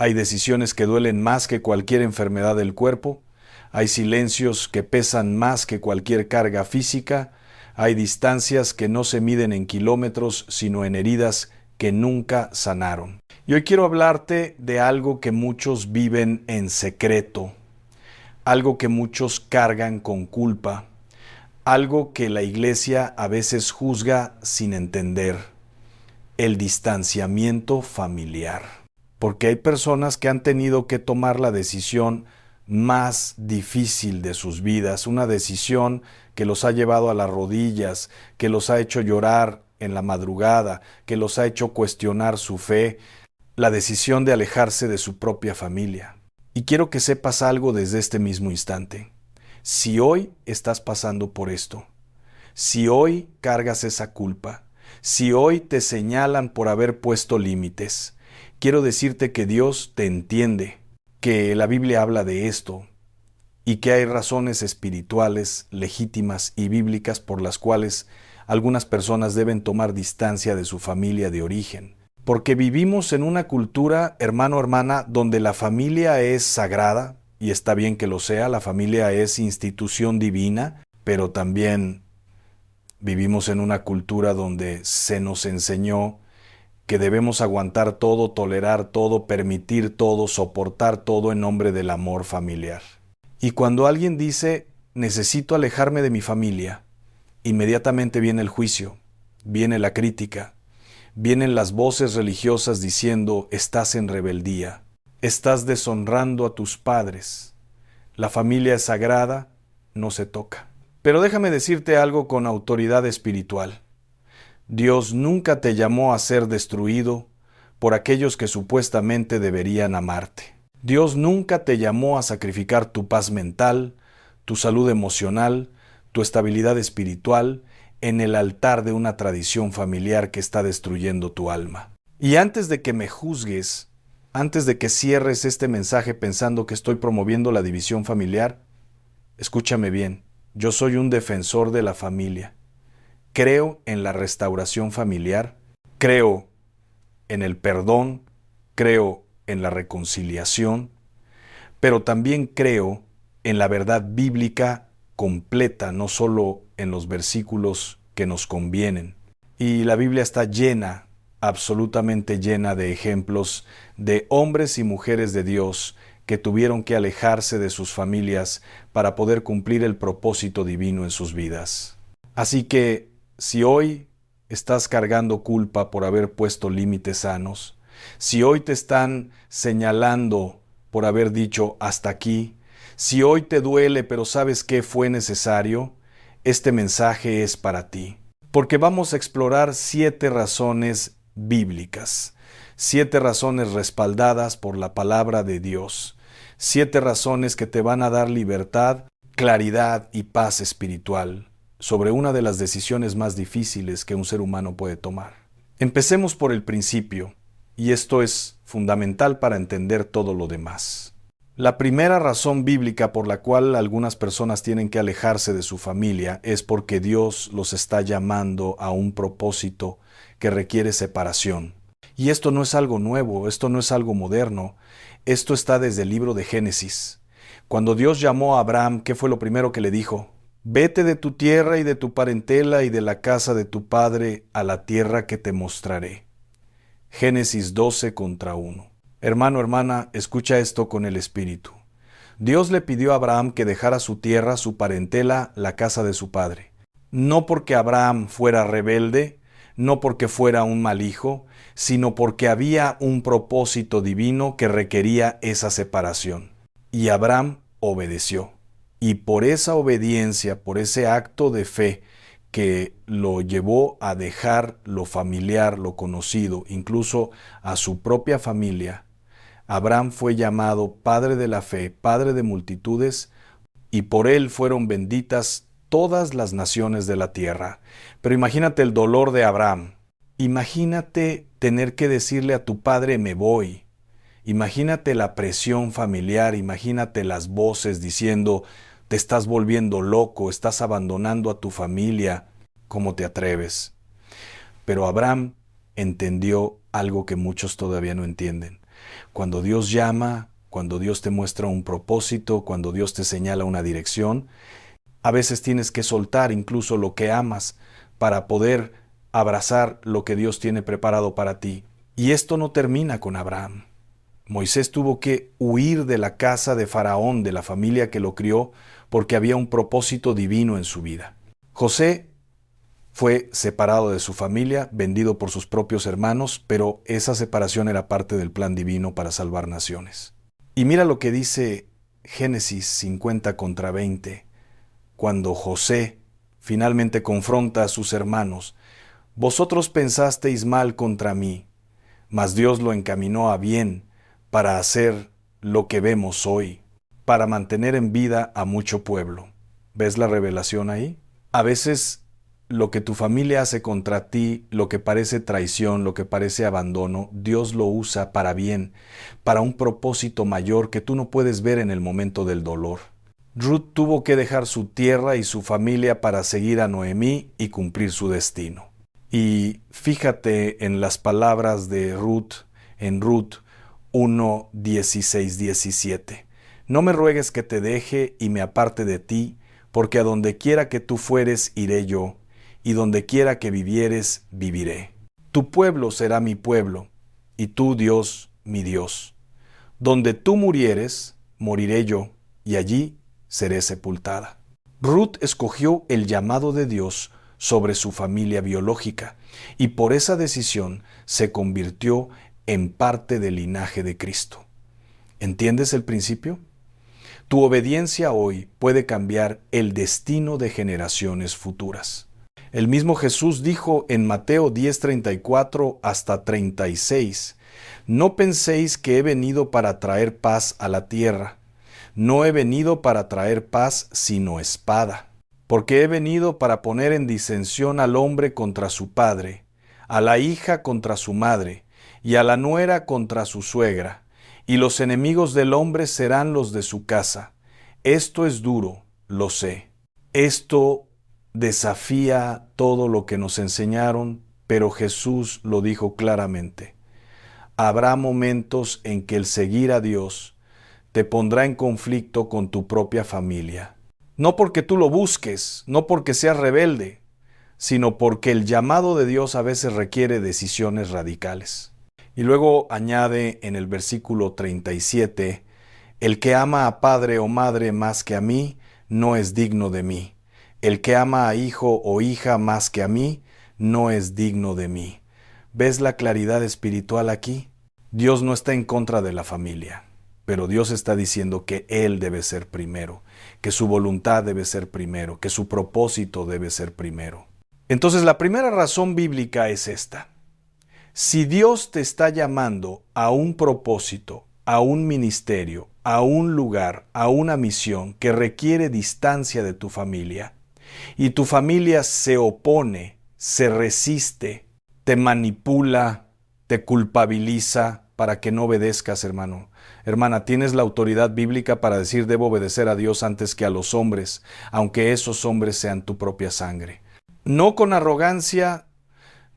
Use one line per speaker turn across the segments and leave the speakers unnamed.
Hay decisiones que duelen más que cualquier enfermedad del cuerpo. Hay silencios que pesan más que cualquier carga física. Hay distancias que no se miden en kilómetros, sino en heridas que nunca sanaron. Y hoy quiero hablarte de algo que muchos viven en secreto, algo que muchos cargan con culpa, algo que la iglesia a veces juzga sin entender: el distanciamiento familiar. Porque hay personas que han tenido que tomar la decisión más difícil de sus vidas, una decisión que los ha llevado a las rodillas, que los ha hecho llorar en la madrugada, que los ha hecho cuestionar su fe, la decisión de alejarse de su propia familia. Y quiero que sepas algo desde este mismo instante. Si hoy estás pasando por esto, si hoy cargas esa culpa, si hoy te señalan por haber puesto límites, quiero decirte que Dios te entiende, que la Biblia habla de esto y que hay razones espirituales, legítimas y bíblicas por las cuales algunas personas deben tomar distancia de su familia de origen. Porque vivimos en una cultura, hermano, hermana, donde la familia es sagrada, y está bien que lo sea, la familia es institución divina, pero también vivimos en una cultura donde se nos enseñó que debemos aguantar todo, tolerar todo, permitir todo, soportar todo en nombre del amor familiar. Y cuando alguien dice, necesito alejarme de mi familia, inmediatamente viene el juicio, viene la crítica, vienen las voces religiosas diciendo, estás en rebeldía, estás deshonrando a tus padres, la familia es sagrada, no se toca. Pero déjame decirte algo con autoridad espiritual. Dios nunca te llamó a ser destruido por aquellos que supuestamente deberían amarte. Dios nunca te llamó a sacrificar tu paz mental, tu salud emocional, tu estabilidad espiritual en el altar de una tradición familiar que está destruyendo tu alma. Y antes de que me juzgues, antes de que cierres este mensaje pensando que estoy promoviendo la división familiar, escúchame bien, yo soy un defensor de la familia. Creo en la restauración familiar, creo en el perdón, creo en la reconciliación, pero también creo en la verdad bíblica completa, no solo en los versículos que nos convienen. Y la Biblia está llena, absolutamente llena de ejemplos de hombres y mujeres de Dios que tuvieron que alejarse de sus familias para poder cumplir el propósito divino en sus vidas. Así que, si hoy estás cargando culpa por haber puesto límites sanos, si hoy te están señalando por haber dicho hasta aquí, si hoy te duele pero sabes que fue necesario, este mensaje es para ti. Porque vamos a explorar 7 razones bíblicas, 7 razones respaldadas por la palabra de Dios, 7 razones que te van a dar libertad, claridad y paz espiritual sobre una de las decisiones más difíciles que un ser humano puede tomar. Empecemos por el principio, y esto es fundamental para entender todo lo demás. La primera razón bíblica por la cual algunas personas tienen que alejarse de su familia es porque Dios los está llamando a un propósito que requiere separación. Y esto no es algo nuevo, esto no es algo moderno, esto está desde el libro de Génesis. Cuando Dios llamó a Abraham, ¿qué fue lo primero que le dijo? Vete de tu tierra y de tu parentela y de la casa de tu padre a la tierra que te mostraré. Génesis 12:1. Hermano, hermana, escucha esto con el espíritu. Dios le pidió a Abraham que dejara su tierra, su parentela, la casa de su padre. No porque Abraham fuera rebelde, no porque fuera un mal hijo, sino porque había un propósito divino que requería esa separación. Y Abraham obedeció. Y por esa obediencia, por ese acto de fe que lo llevó a dejar lo familiar, lo conocido, incluso a su propia familia, Abraham fue llamado Padre de la Fe, Padre de multitudes, y por él fueron benditas todas las naciones de la tierra. Pero imagínate el dolor de Abraham. Imagínate tener que decirle a tu padre, me voy. Imagínate la presión familiar, imagínate las voces diciendo, te estás volviendo loco, estás abandonando a tu familia, ¿cómo te atreves? Pero Abraham entendió algo que muchos todavía no entienden. Cuando Dios llama, cuando Dios te muestra un propósito, cuando Dios te señala una dirección, a veces tienes que soltar incluso lo que amas para poder abrazar lo que Dios tiene preparado para ti. Y esto no termina con Abraham. Moisés tuvo que huir de la casa de Faraón, de la familia que lo crió, porque había un propósito divino en su vida. José fue separado de su familia, vendido por sus propios hermanos, pero esa separación era parte del plan divino para salvar naciones. Y mira lo que dice Génesis 50 contra 20, cuando José finalmente confronta a sus hermanos. Vosotros pensasteis mal contra mí, mas Dios lo encaminó a bien para hacer lo que vemos hoy, para mantener en vida a mucho pueblo. ¿Ves la revelación ahí? A veces lo que tu familia hace contra ti, lo que parece traición, lo que parece abandono, Dios lo usa para bien, para un propósito mayor que tú no puedes ver en el momento del dolor. Ruth tuvo que dejar su tierra y su familia para seguir a Noemí y cumplir su destino. Y fíjate en las palabras de Ruth, en Ruth 1, 16, 17. No me ruegues que te deje y me aparte de ti, porque a donde quiera que tú fueres iré yo, y donde quiera que vivieres viviré. Tu pueblo será mi pueblo, y tú, Dios, mi Dios. Donde tú murieres, moriré yo, y allí seré sepultada. Ruth escogió el llamado de Dios sobre su familia biológica, y por esa decisión se convirtió en parte del linaje de Cristo. ¿Entiendes el principio? Tu obediencia hoy puede cambiar el destino de generaciones futuras. El mismo Jesús dijo en Mateo 10:34 hasta 36, no penséis que he venido para traer paz a la tierra. No he venido para traer paz, sino espada. Porque he venido para poner en disensión al hombre contra su padre, a la hija contra su madre, y a la nuera contra su suegra, y los enemigos del hombre serán los de su casa. Esto es duro, lo sé. Esto desafía todo lo que nos enseñaron, pero Jesús lo dijo claramente. Habrá momentos en que el seguir a Dios te pondrá en conflicto con tu propia familia. No porque tú lo busques, no porque seas rebelde, sino porque el llamado de Dios a veces requiere decisiones radicales. Y luego añade en el versículo 37, el que ama a padre o madre más que a mí, no es digno de mí. El que ama a hijo o hija más que a mí, no es digno de mí. ¿Ves la claridad espiritual aquí? Dios no está en contra de la familia, pero Dios está diciendo que Él debe ser primero, que su voluntad debe ser primero, que su propósito debe ser primero. Entonces la primera razón bíblica es esta. Si Dios te está llamando a un propósito, a un ministerio, a un lugar, a una misión que requiere distancia de tu familia, y tu familia se opone, se resiste, te manipula, te culpabiliza para que no obedezcas, hermano. Hermana, tienes la autoridad bíblica para decir debo obedecer a Dios antes que a los hombres, aunque esos hombres sean tu propia sangre. No con arrogancia,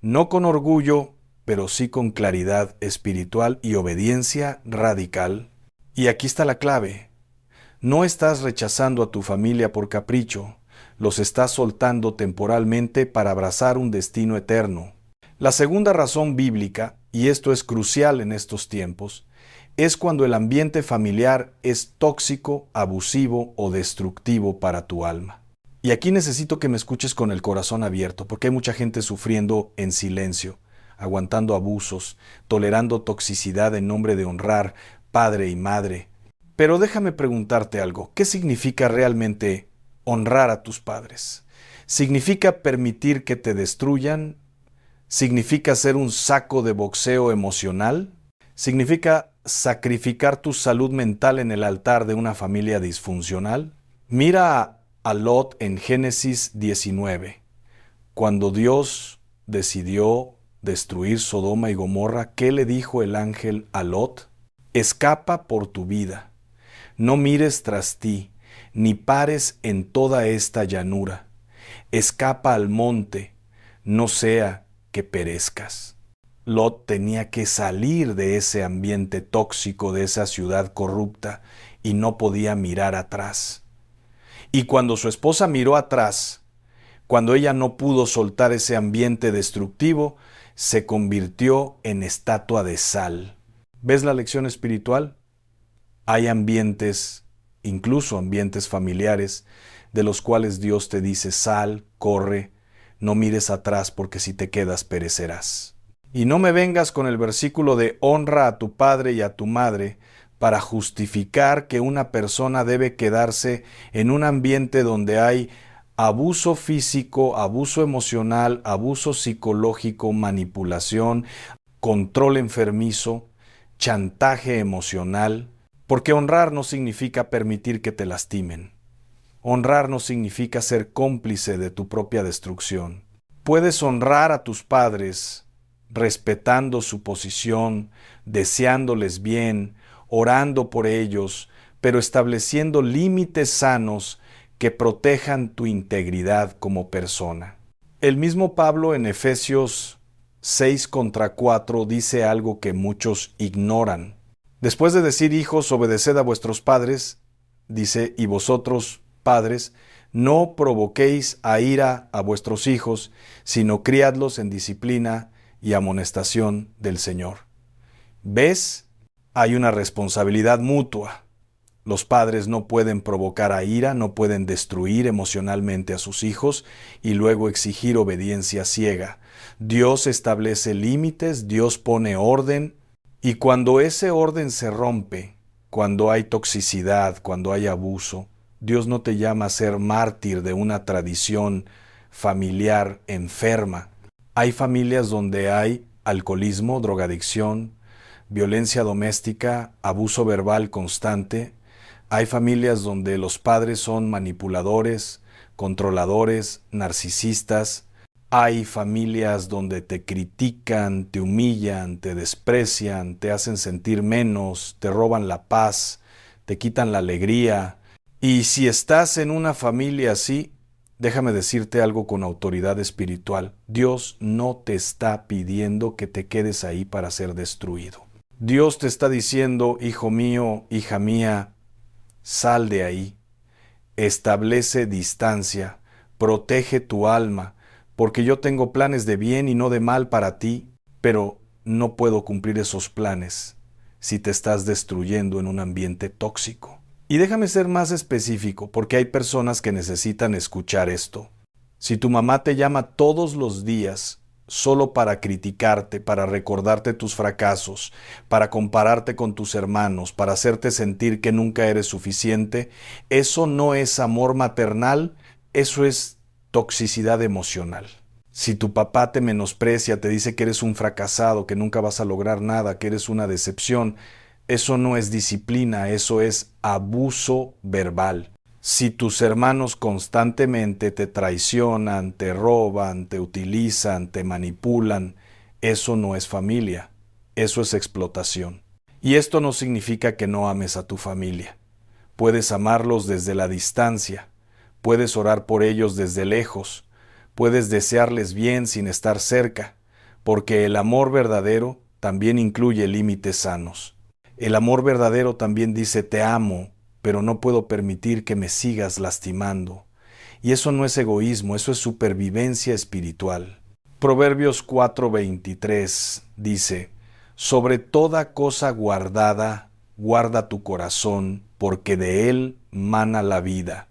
no con orgullo, pero sí con claridad espiritual y obediencia radical. Y aquí está la clave. No estás rechazando a tu familia por capricho, los estás soltando temporalmente para abrazar un destino eterno. La segunda razón bíblica, y esto es crucial en estos tiempos, es cuando el ambiente familiar es tóxico, abusivo o destructivo para tu alma. Y aquí necesito que me escuches con el corazón abierto, porque hay mucha gente sufriendo en silencio, aguantando abusos, tolerando toxicidad en nombre de honrar padre y madre. Pero déjame preguntarte algo, ¿qué significa realmente honrar a tus padres? ¿Significa permitir que te destruyan? ¿Significa ser un saco de boxeo emocional? ¿Significa sacrificar tu salud mental en el altar de una familia disfuncional? Mira a Lot en Génesis 19, cuando Dios decidió destruir Sodoma y Gomorra, ¿qué le dijo el ángel a Lot? Escapa por tu vida, no mires tras ti, ni pares en toda esta llanura. Escapa al monte, no sea que perezcas. Lot tenía que salir de ese ambiente tóxico, de esa ciudad corrupta, y no podía mirar atrás. Y cuando su esposa miró atrás, cuando ella no pudo soltar ese ambiente destructivo, se convirtió en estatua de sal. ¿Ves la lección espiritual? Hay ambientes, incluso ambientes familiares, de los cuales Dios te dice: sal, corre, no mires atrás, porque si te quedas perecerás. Y no me vengas con el versículo de honra a tu padre y a tu madre para justificar que una persona debe quedarse en un ambiente donde hay abuso físico, abuso emocional, abuso psicológico, manipulación, control enfermizo, chantaje emocional. Porque honrar no significa permitir que te lastimen. Honrar no significa ser cómplice de tu propia destrucción. Puedes honrar a tus padres respetando su posición, deseándoles bien, orando por ellos, pero estableciendo límites sanos que protejan tu integridad como persona. El mismo Pablo en Efesios 6:4 dice algo que muchos ignoran. Después de decir: hijos, obedeced a vuestros padres, dice: y vosotros, padres, no provoquéis a ira a vuestros hijos, sino criadlos en disciplina y amonestación del Señor. ¿Ves? Hay una responsabilidad mutua. Los padres no pueden provocar a ira, no pueden destruir emocionalmente a sus hijos y luego exigir obediencia ciega. Dios establece límites, Dios pone orden, y cuando ese orden se rompe, cuando hay toxicidad, cuando hay abuso, Dios no te llama a ser mártir de una tradición familiar enferma. Hay familias donde hay alcoholismo, drogadicción, violencia doméstica, abuso verbal constante. Hay familias donde los padres son manipuladores, controladores, narcisistas. Hay familias donde te critican, te humillan, te desprecian, te hacen sentir menos, te roban la paz, te quitan la alegría. Y si estás en una familia así, déjame decirte algo con autoridad espiritual: Dios no te está pidiendo que te quedes ahí para ser destruido. Dios te está diciendo: hijo mío, hija mía, sal de ahí, establece distancia, protege tu alma, porque yo tengo planes de bien y no de mal para ti, pero no puedo cumplir esos planes si te estás destruyendo en un ambiente tóxico. Y déjame ser más específico, porque hay personas que necesitan escuchar esto. Si tu mamá te llama todos los días solo para criticarte, para recordarte tus fracasos, para compararte con tus hermanos, para hacerte sentir que nunca eres suficiente, eso no es amor maternal, eso es toxicidad emocional. Si tu papá te menosprecia, te dice que eres un fracasado, que nunca vas a lograr nada, que eres una decepción, eso no es disciplina, eso es abuso verbal. Si tus hermanos constantemente te traicionan, te roban, te utilizan, te manipulan, eso no es familia, eso es explotación. Y esto no significa que no ames a tu familia. Puedes amarlos desde la distancia, puedes orar por ellos desde lejos, puedes desearles bien sin estar cerca, porque el amor verdadero también incluye límites sanos. El amor verdadero también dice: te amo, pero no puedo permitir que me sigas lastimando. Y eso no es egoísmo, eso es supervivencia espiritual. Proverbios 4:23 dice: sobre toda cosa guardada, guarda tu corazón, porque de él mana la vida.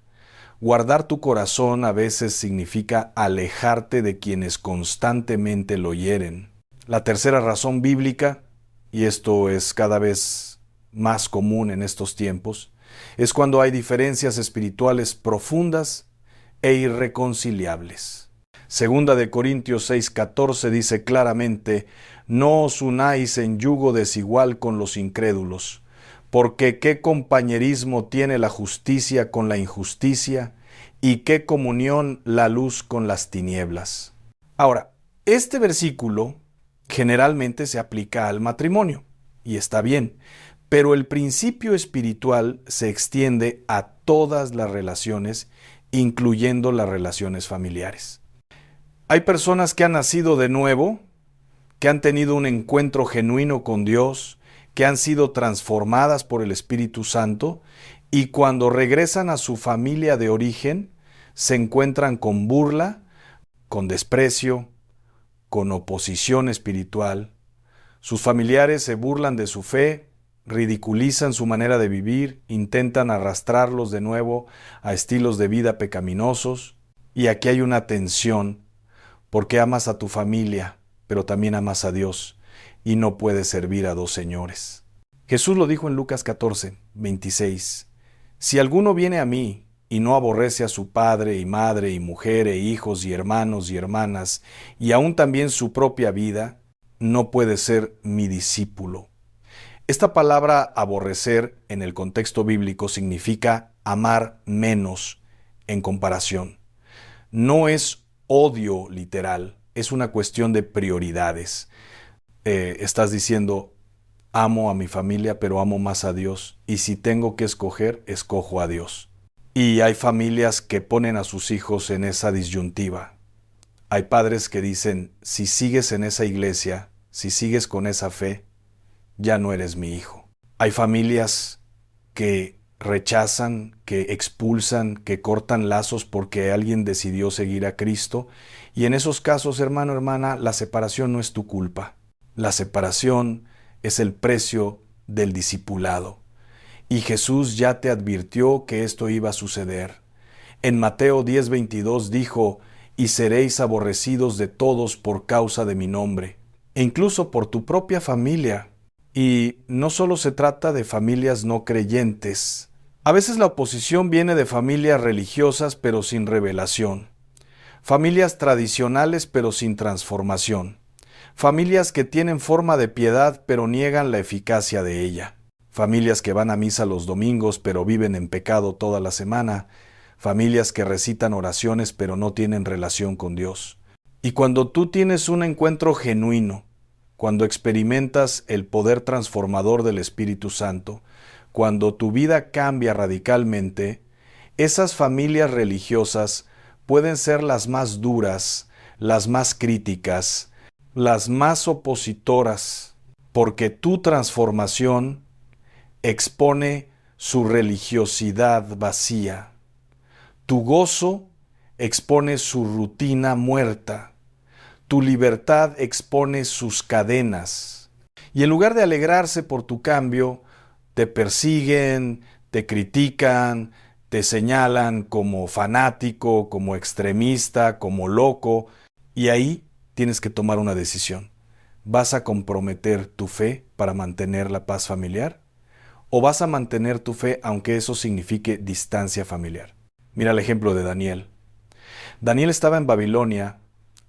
Guardar tu corazón a veces significa alejarte de quienes constantemente lo hieren. La tercera razón bíblica, y esto es cada vez más común en estos tiempos, es cuando hay diferencias espirituales profundas e irreconciliables. Segunda de Corintios 6:14 dice claramente: no os unáis en yugo desigual con los incrédulos, porque qué compañerismo tiene la justicia con la injusticia, y qué comunión la luz con las tinieblas. Ahora, este versículo generalmente se aplica al matrimonio, y está bien, pero el principio espiritual se extiende a todas las relaciones, incluyendo las relaciones familiares. Hay personas que han nacido de nuevo, que han tenido un encuentro genuino con Dios, que han sido transformadas por el Espíritu Santo, y cuando regresan a su familia de origen, se encuentran con burla, con desprecio, con oposición espiritual. Sus familiares se burlan de su fe, ridiculizan su manera de vivir, intentan arrastrarlos de nuevo a estilos de vida pecaminosos. Y aquí hay una tensión, porque amas a tu familia, pero también amas a Dios, y no puedes servir a dos señores. Jesús lo dijo en Lucas 14, 26. Si alguno viene a mí y no aborrece a su padre y madre y mujer e hijos y hermanos y hermanas, y aún también su propia vida, no puede ser mi discípulo. Esta palabra aborrecer en el contexto bíblico significa amar menos en comparación. No es odio literal, es una cuestión de prioridades. Estás diciendo, amo a mi familia, pero amo más a Dios, y si tengo que escoger, escojo a Dios. Y hay familias que ponen a sus hijos en esa disyuntiva. Hay padres que dicen, si sigues en esa iglesia, si sigues con esa fe, ya no eres mi hijo. Hay familias que rechazan, que expulsan, que cortan lazos porque alguien decidió seguir a Cristo. Y en esos casos, hermano, hermana, la separación no es tu culpa. La separación es el precio del discipulado. Y Jesús ya te advirtió que esto iba a suceder. En Mateo 10:22 dijo, y seréis aborrecidos de todos por causa de mi nombre, e incluso por tu propia familia. Y no solo se trata de familias no creyentes. A veces la oposición viene de familias religiosas pero sin revelación. Familias tradicionales pero sin transformación. Familias que tienen forma de piedad pero niegan la eficacia de ella. Familias que van a misa los domingos pero viven en pecado toda la semana. Familias que recitan oraciones pero no tienen relación con Dios. Y cuando tú tienes un encuentro genuino, cuando experimentas el poder transformador del Espíritu Santo, cuando tu vida cambia radicalmente, esas familias religiosas pueden ser las más duras, las más críticas, las más opositoras, porque tu transformación expone su religiosidad vacía. Tu gozo expone su rutina muerta. Tu libertad expone sus cadenas. Y en lugar de alegrarse por tu cambio, te persiguen, te critican, te señalan como fanático, como extremista, como loco. Y ahí tienes que tomar una decisión. ¿Vas a comprometer tu fe para mantener la paz familiar? ¿O vas a mantener tu fe aunque eso signifique distancia familiar? Mira el ejemplo de Daniel. Daniel estaba en Babilonia,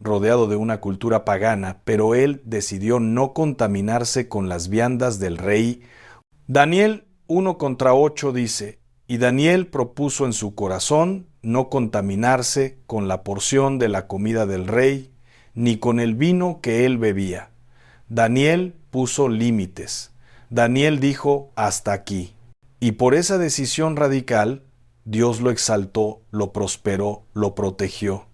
rodeado de una cultura pagana, pero él decidió no contaminarse con las viandas del rey. Daniel 1:8 dice, y Daniel propuso en su corazón no contaminarse con la porción de la comida del rey, ni con el vino que él bebía. Daniel puso límites. Daniel dijo, hasta aquí. Y por esa decisión radical, Dios lo exaltó, lo prosperó, lo protegió.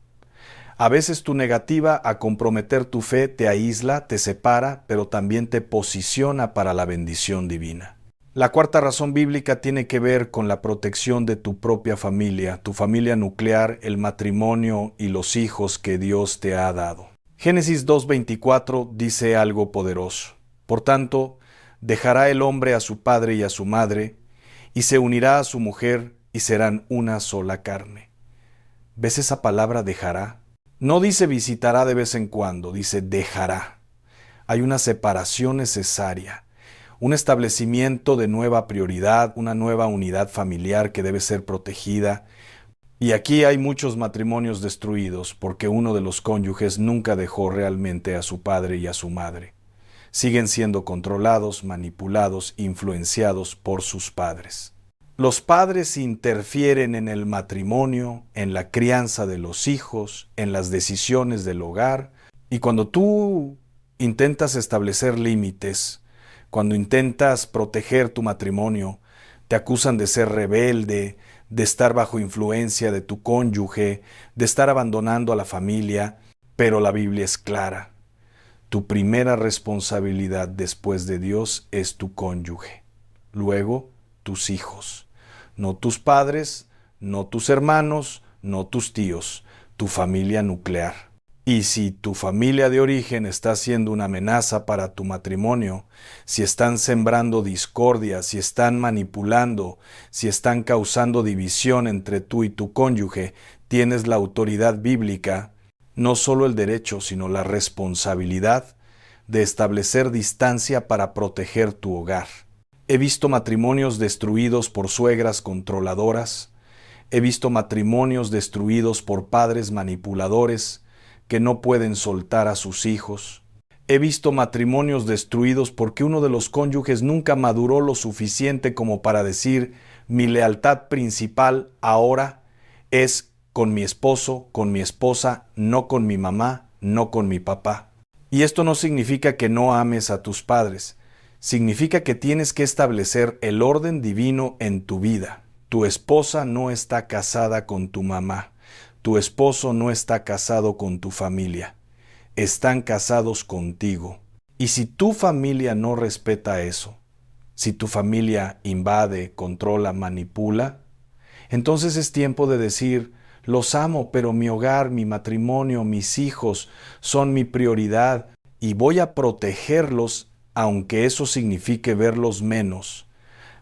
A veces tu negativa a comprometer tu fe te aísla, te separa, pero también te posiciona para la bendición divina. La cuarta razón bíblica tiene que ver con la protección de tu propia familia, tu familia nuclear, el matrimonio y los hijos que Dios te ha dado. Génesis 2:24 dice algo poderoso. Por tanto, dejará el hombre a su padre y a su madre, y se unirá a su mujer, y serán una sola carne. ¿Ves esa palabra dejará? No dice visitará de vez en cuando, dice dejará. Hay una separación necesaria, un establecimiento de nueva prioridad, una nueva unidad familiar que debe ser protegida. Y aquí hay muchos matrimonios destruidos porque uno de los cónyuges nunca dejó realmente a su padre y a su madre. Siguen siendo controlados, manipulados, influenciados por sus padres. Los padres interfieren en el matrimonio, en la crianza de los hijos, en las decisiones del hogar. Y cuando tú intentas establecer límites, cuando intentas proteger tu matrimonio, te acusan de ser rebelde, de estar bajo influencia de tu cónyuge, de estar abandonando a la familia. Pero la Biblia es clara. Tu primera responsabilidad después de Dios es tu cónyuge. Luego, tus hijos. No tus padres, no tus hermanos, no tus tíos, tu familia nuclear. Y si tu familia de origen está siendo una amenaza para tu matrimonio, si están sembrando discordia, si están manipulando, si están causando división entre tú y tu cónyuge, tienes la autoridad bíblica, no solo el derecho, sino la responsabilidad de establecer distancia para proteger tu hogar. He visto matrimonios destruidos por suegras controladoras, he visto matrimonios destruidos por padres manipuladores que no pueden soltar a sus hijos. He visto matrimonios destruidos porque uno de los cónyuges nunca maduró lo suficiente como para decir: mi lealtad principal ahora es con mi esposo, con mi esposa, no con mi mamá, no con mi papá. Y esto no significa que no ames a tus padres. Significa que tienes que establecer el orden divino en tu vida. Tu esposa no está casada con tu mamá. Tu esposo no está casado con tu familia. Están casados contigo. Y si tu familia no respeta eso, si tu familia invade, controla, manipula, entonces es tiempo de decir: los amo, pero mi hogar, mi matrimonio, mis hijos son mi prioridad y voy a protegerlos, aunque eso signifique verlos menos,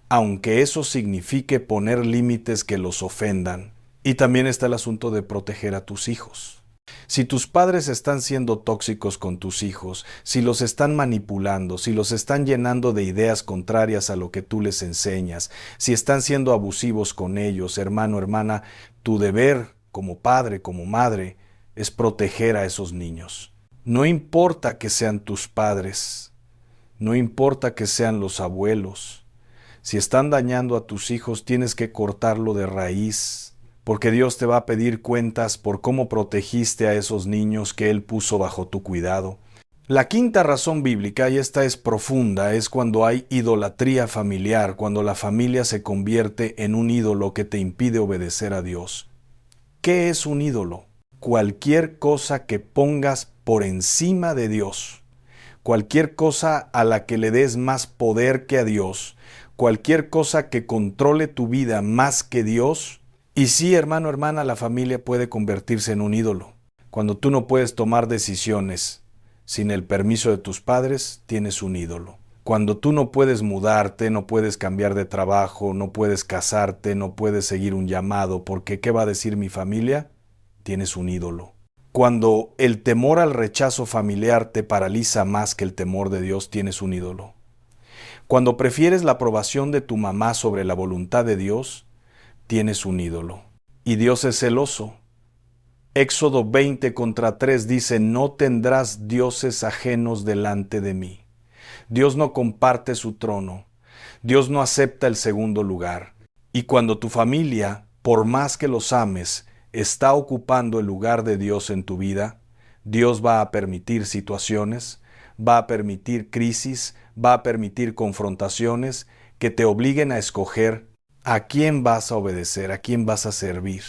aunque eso signifique poner límites que los ofendan. Y también está el asunto de proteger a tus hijos. Si tus padres están siendo tóxicos con tus hijos, si los están manipulando, si los están llenando de ideas contrarias a lo que tú les enseñas, si están siendo abusivos con ellos, hermano, hermana, tu deber como padre, como madre, es proteger a esos niños. No importa que sean tus padres, no importa que sean los abuelos. Si están dañando a tus hijos, tienes que cortarlo de raíz, porque Dios te va a pedir cuentas por cómo protegiste a esos niños que Él puso bajo tu cuidado. La quinta razón bíblica, y esta es profunda, es cuando hay idolatría familiar, cuando la familia se convierte en un ídolo que te impide obedecer a Dios. ¿Qué es un ídolo? Cualquier cosa que pongas por encima de Dios, cualquier cosa a la que le des más poder que a Dios, cualquier cosa que controle tu vida más que Dios. Y sí, hermano, hermana, la familia puede convertirse en un ídolo. Cuando tú no puedes tomar decisiones sin el permiso de tus padres, tienes un ídolo. Cuando tú no puedes mudarte, no puedes cambiar de trabajo, no puedes casarte, no puedes seguir un llamado, porque ¿qué va a decir mi familia? Tienes un ídolo. Cuando el temor al rechazo familiar te paraliza más que el temor de Dios, tienes un ídolo. Cuando prefieres la aprobación de tu mamá sobre la voluntad de Dios, tienes un ídolo. Y Dios es celoso. Éxodo 20:3 dice: no tendrás dioses ajenos delante de mí. Dios no comparte su trono. Dios no acepta el segundo lugar. Y cuando tu familia, por más que los ames, está ocupando el lugar de Dios en tu vida, Dios va a permitir situaciones, va a permitir crisis, va a permitir confrontaciones que te obliguen a escoger a quién vas a obedecer, a quién vas a servir.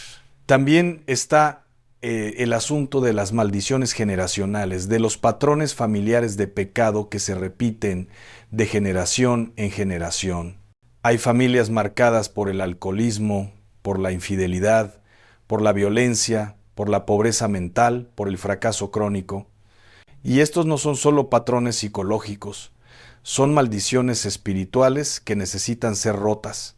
También está el asunto de las maldiciones generacionales, de los patrones familiares de pecado que se repiten de generación en generación. Hay familias marcadas por el alcoholismo, por la infidelidad, por la violencia, por la pobreza mental, por el fracaso crónico. Y estos no son solo patrones psicológicos, son maldiciones espirituales que necesitan ser rotas.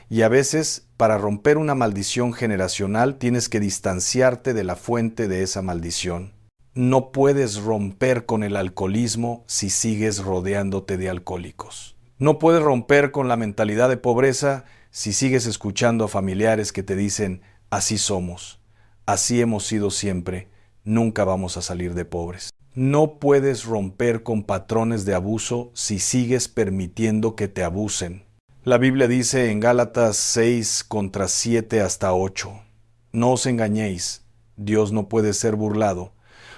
Y a veces, para romper una maldición generacional, tienes que distanciarte de la fuente de esa maldición. No puedes romper con el alcoholismo si sigues rodeándote de alcohólicos. No puedes romper con la mentalidad de pobreza si sigues escuchando a familiares que te dicen: así somos, así hemos sido siempre, nunca vamos a salir de pobres. No puedes romper con patrones de abuso si sigues permitiendo que te abusen. La Biblia dice en Gálatas 6:7-8, no os engañéis, Dios no puede ser burlado,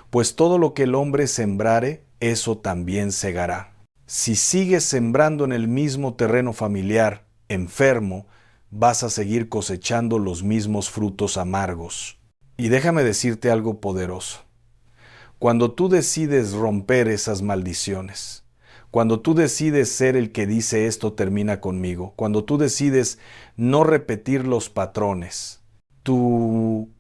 pues todo lo que el hombre sembrare, eso también segará. Si sigues sembrando en el mismo terreno familiar, enfermo, vas a seguir cosechando los mismos frutos amargos. Y déjame decirte algo poderoso. Cuando tú decides romper esas maldiciones, cuando tú decides ser el que dice esto termina conmigo, cuando tú decides no repetir los patrones, tu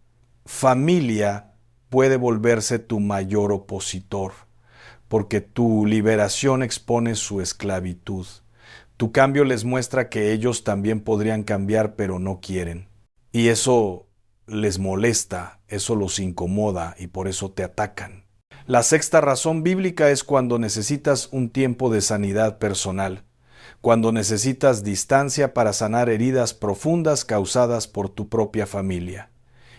familia puede volverse tu mayor opositor, porque tu liberación expone su esclavitud. Tu cambio les muestra que ellos también podrían cambiar, pero no quieren. Y eso les molesta, eso los incomoda y por eso te atacan. La sexta razón bíblica es cuando necesitas un tiempo de sanidad personal, cuando necesitas distancia para sanar heridas profundas causadas por tu propia familia.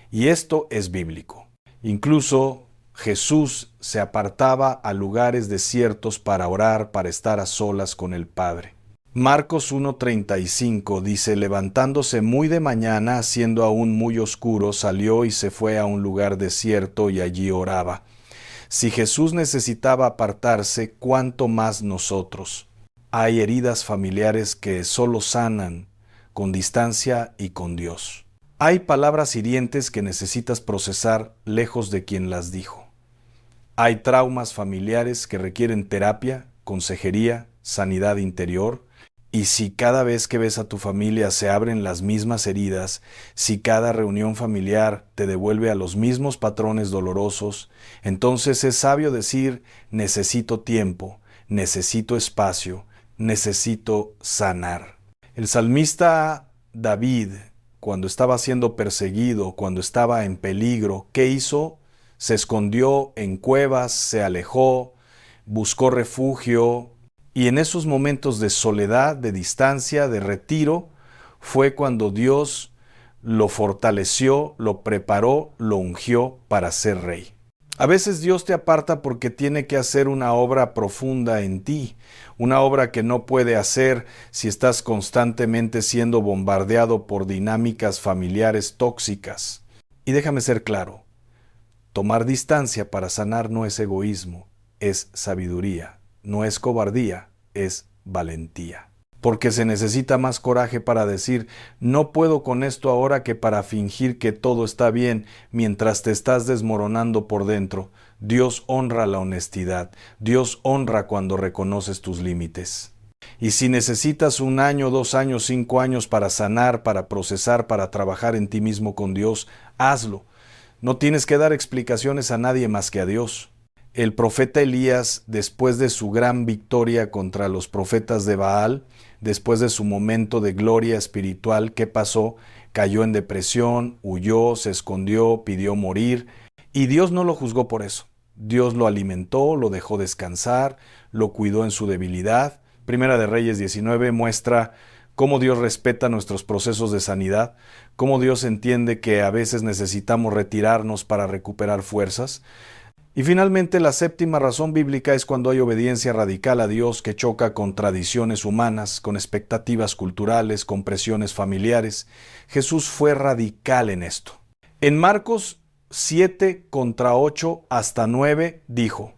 Y esto es bíblico. Incluso Jesús se apartaba a lugares desiertos para orar, para estar a solas con el Padre. Marcos 1:35 dice, levantándose muy de mañana, siendo aún muy oscuro, salió y se fue a un lugar desierto y allí oraba. Si Jesús necesitaba apartarse, ¿cuánto más nosotros? Hay heridas familiares que solo sanan con distancia y con Dios. Hay palabras hirientes que necesitas procesar lejos de quien las dijo. Hay traumas familiares que requieren terapia, consejería, sanidad interior. Y si cada vez que ves a tu familia se abren las mismas heridas, si cada reunión familiar te devuelve a los mismos patrones dolorosos, entonces es sabio decir, necesito tiempo, necesito espacio, necesito sanar. El salmista David, cuando estaba siendo perseguido, cuando estaba en peligro, ¿qué hizo? Se escondió en cuevas, se alejó, buscó refugio. Y en esos momentos de soledad, de distancia, de retiro, fue cuando Dios lo fortaleció, lo preparó, lo ungió para ser rey. A veces Dios te aparta porque tiene que hacer una obra profunda en ti, una obra que no puede hacer si estás constantemente siendo bombardeado por dinámicas familiares tóxicas. Y déjame ser claro, tomar distancia para sanar no es egoísmo, es sabiduría. No es cobardía, es valentía. Porque se necesita más coraje para decir, no puedo con esto ahora que para fingir que todo está bien mientras te estás desmoronando por dentro. Dios honra la honestidad, Dios honra cuando reconoces tus límites. Y si necesitas 1 año, 2 años, 5 años para sanar, para procesar, para trabajar en ti mismo con Dios, hazlo. No tienes que dar explicaciones a nadie más que a Dios. El profeta Elías, después de su gran victoria contra los profetas de Baal, después de su momento de gloria espiritual, ¿qué pasó? Cayó en depresión, huyó, se escondió, pidió morir, y Dios no lo juzgó por eso. Dios lo alimentó, lo dejó descansar, lo cuidó en su debilidad. Primera de Reyes 19 muestra cómo Dios respeta nuestros procesos de sanidad, cómo Dios entiende que a veces necesitamos retirarnos para recuperar fuerzas. Y finalmente, la séptima razón bíblica es cuando hay obediencia radical a Dios que choca con tradiciones humanas, con expectativas culturales, con presiones familiares. Jesús fue radical en esto. En Marcos 7, contra 8 hasta 9, dijo,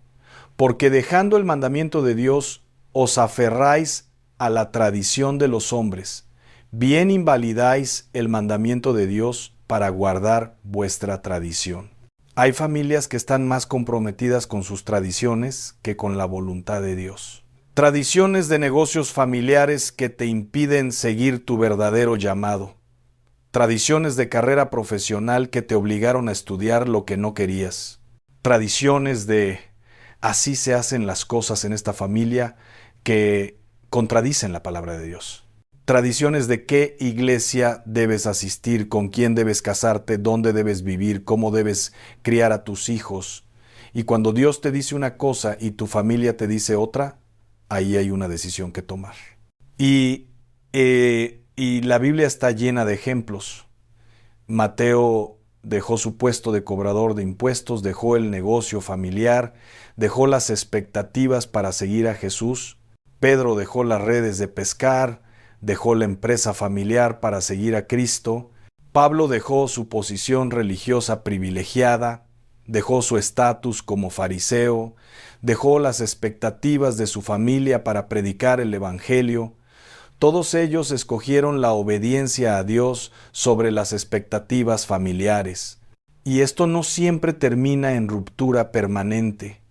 porque dejando el mandamiento de Dios, os aferráis a la tradición de los hombres, bien invalidáis el mandamiento de Dios para guardar vuestra tradición. Hay familias que están más comprometidas con sus tradiciones que con la voluntad de Dios. Tradiciones de negocios familiares que te impiden seguir tu verdadero llamado. Tradiciones de carrera profesional que te obligaron a estudiar lo que no querías. Tradiciones de así se hacen las cosas en esta familia que contradicen la palabra de Dios. Tradiciones de qué iglesia debes asistir, con quién debes casarte, dónde debes vivir, cómo debes criar a tus hijos. Y cuando Dios te dice una cosa y tu familia te dice otra, ahí hay una decisión que tomar. Y la Biblia está llena de ejemplos. Mateo dejó su puesto de cobrador de impuestos, dejó el negocio familiar, dejó las expectativas para seguir a Jesús. Pedro dejó las redes de pescar, dejó la empresa familiar para seguir a Cristo. Pablo dejó su posición religiosa privilegiada, dejó su estatus como fariseo, dejó las expectativas de su familia para predicar el Evangelio. Todos ellos escogieron la obediencia a Dios sobre las expectativas familiares. Y esto no siempre termina en ruptura permanente.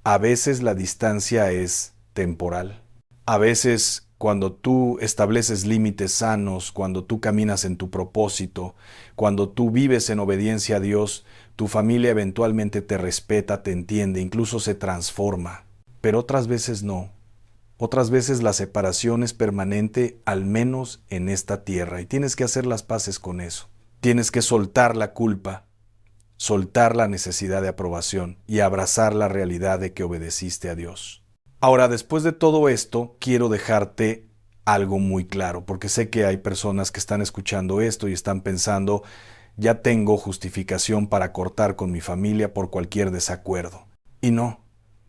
A veces la distancia es temporal. A veces, cuando tú estableces límites sanos, cuando tú caminas en tu propósito, cuando tú vives en obediencia a Dios, tu familia eventualmente te respeta, te entiende, incluso se transforma. Pero otras veces no. Otras veces la separación es permanente, al menos en esta tierra, y tienes que hacer las paces con eso. Tienes que soltar la culpa, soltar la necesidad de aprobación y abrazar la realidad de que obedeciste a Dios. Ahora, después de todo esto, quiero dejarte algo muy claro, porque sé que hay personas que están escuchando esto y están pensando, ya tengo justificación para cortar con mi familia por cualquier desacuerdo. Y no,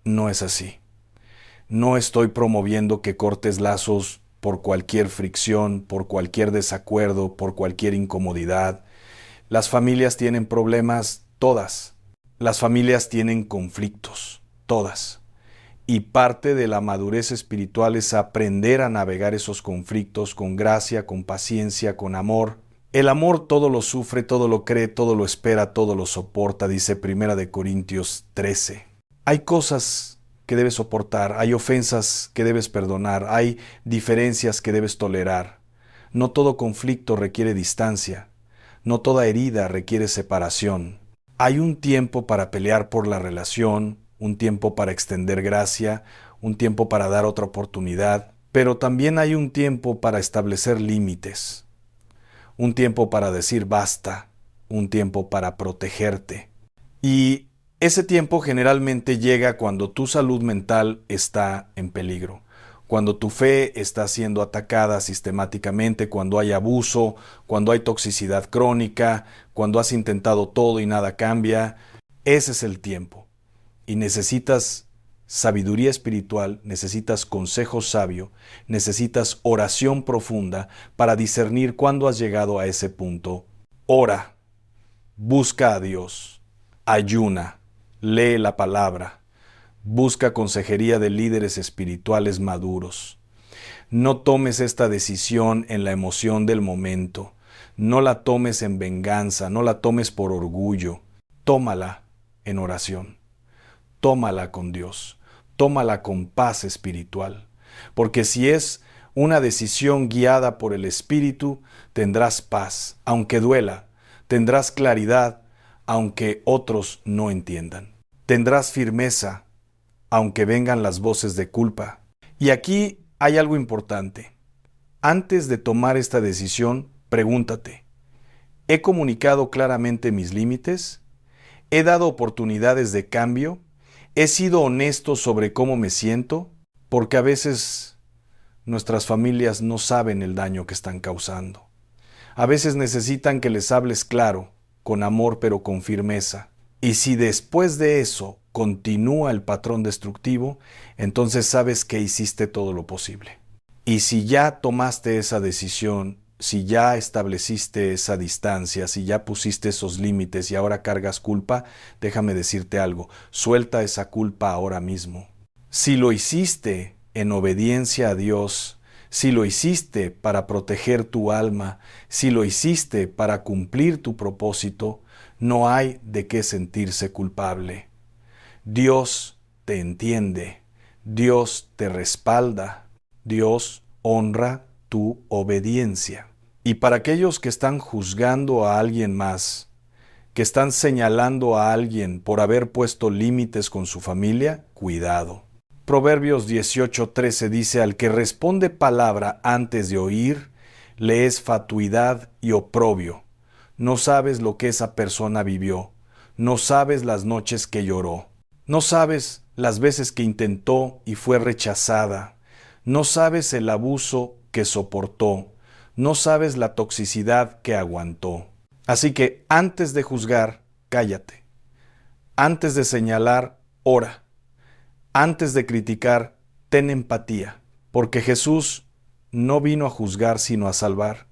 no es así. No estoy promoviendo que cortes lazos por cualquier fricción, por cualquier desacuerdo, por cualquier incomodidad. Las familias tienen problemas, todas. Las familias tienen conflictos, todas. Y parte de la madurez espiritual es aprender a navegar esos conflictos con gracia, con paciencia, con amor. El amor todo lo sufre, todo lo cree, todo lo espera, todo lo soporta, dice Primera de Corintios 13. Hay cosas que debes soportar, hay ofensas que debes perdonar, hay diferencias que debes tolerar. No todo conflicto requiere distancia, no toda herida requiere separación. Hay un tiempo para pelear por la relación, un tiempo para extender gracia, un tiempo para dar otra oportunidad, pero también hay un tiempo para establecer límites, un tiempo para decir basta, un tiempo para protegerte. Y ese tiempo generalmente llega cuando tu salud mental está en peligro, cuando tu fe está siendo atacada sistemáticamente, cuando hay abuso, cuando hay toxicidad crónica, cuando has intentado todo y nada cambia. Ese es el tiempo. Y necesitas sabiduría espiritual, necesitas consejo sabio, necesitas oración profunda para discernir cuándo has llegado a ese punto. Ora, busca a Dios, ayuna, lee la palabra, busca consejería de líderes espirituales maduros. No tomes esta decisión en la emoción del momento, no la tomes en venganza, no la tomes por orgullo, tómala en oración, tómala con Dios, tómala con paz espiritual, porque si es una decisión guiada por el Espíritu, tendrás paz, aunque duela, tendrás claridad, aunque otros no entiendan. Tendrás firmeza, aunque vengan las voces de culpa. Y aquí hay algo importante. Antes de tomar esta decisión, pregúntate, ¿he comunicado claramente mis límites? ¿He dado oportunidades de cambio? ¿He sido honesto sobre cómo me siento? Porque a veces nuestras familias no saben el daño que están causando. A veces necesitan que les hables claro, con amor pero con firmeza. Y si después de eso continúa el patrón destructivo, entonces sabes que hiciste todo lo posible. Y si ya tomaste esa decisión, si ya estableciste esa distancia, si ya pusiste esos límites y ahora cargas culpa, déjame decirte algo, suelta esa culpa ahora mismo. Si lo hiciste en obediencia a Dios, si lo hiciste para proteger tu alma, si lo hiciste para cumplir tu propósito, no hay de qué sentirse culpable. Dios te entiende, Dios te respalda, Dios honra tu obediencia. Y para aquellos que están juzgando a alguien más, que están señalando a alguien por haber puesto límites con su familia, cuidado. Proverbios 18:13 dice, al que responde palabra antes de oír, le es fatuidad y oprobio. No sabes lo que esa persona vivió, no sabes las noches que lloró, no sabes las veces que intentó y fue rechazada, no sabes el abuso que soportó, no sabes la toxicidad que aguantó. Así que antes de juzgar, cállate. Antes de señalar, ora. Antes de criticar, ten empatía, porque Jesús no vino a juzgar sino a salvar.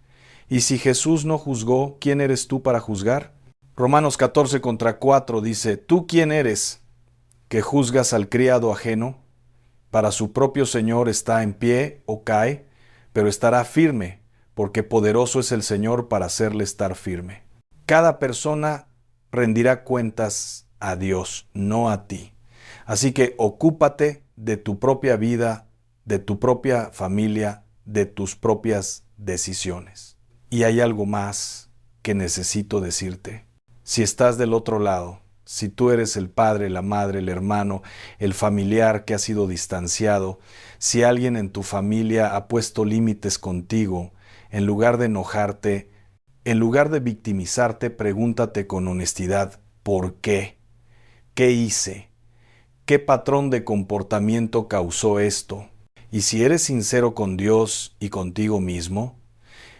Y si Jesús no juzgó, ¿quién eres tú para juzgar? Romanos 14:4 dice, ¿tú quién eres que juzgas al criado ajeno? Para su propio Señor está en pie o cae, pero estará firme, porque poderoso es el Señor para hacerle estar firme. Cada persona rendirá cuentas a Dios, no a ti. Así que ocúpate de tu propia vida, de tu propia familia, de tus propias decisiones. Y hay algo más que necesito decirte. Si estás del otro lado, si tú eres el padre, la madre, el hermano, el familiar que ha sido distanciado, si alguien en tu familia ha puesto límites contigo, en lugar de enojarte, en lugar de victimizarte, pregúntate con honestidad, ¿por qué? ¿Qué hice? ¿Qué patrón de comportamiento causó esto? Y si eres sincero con Dios y contigo mismo,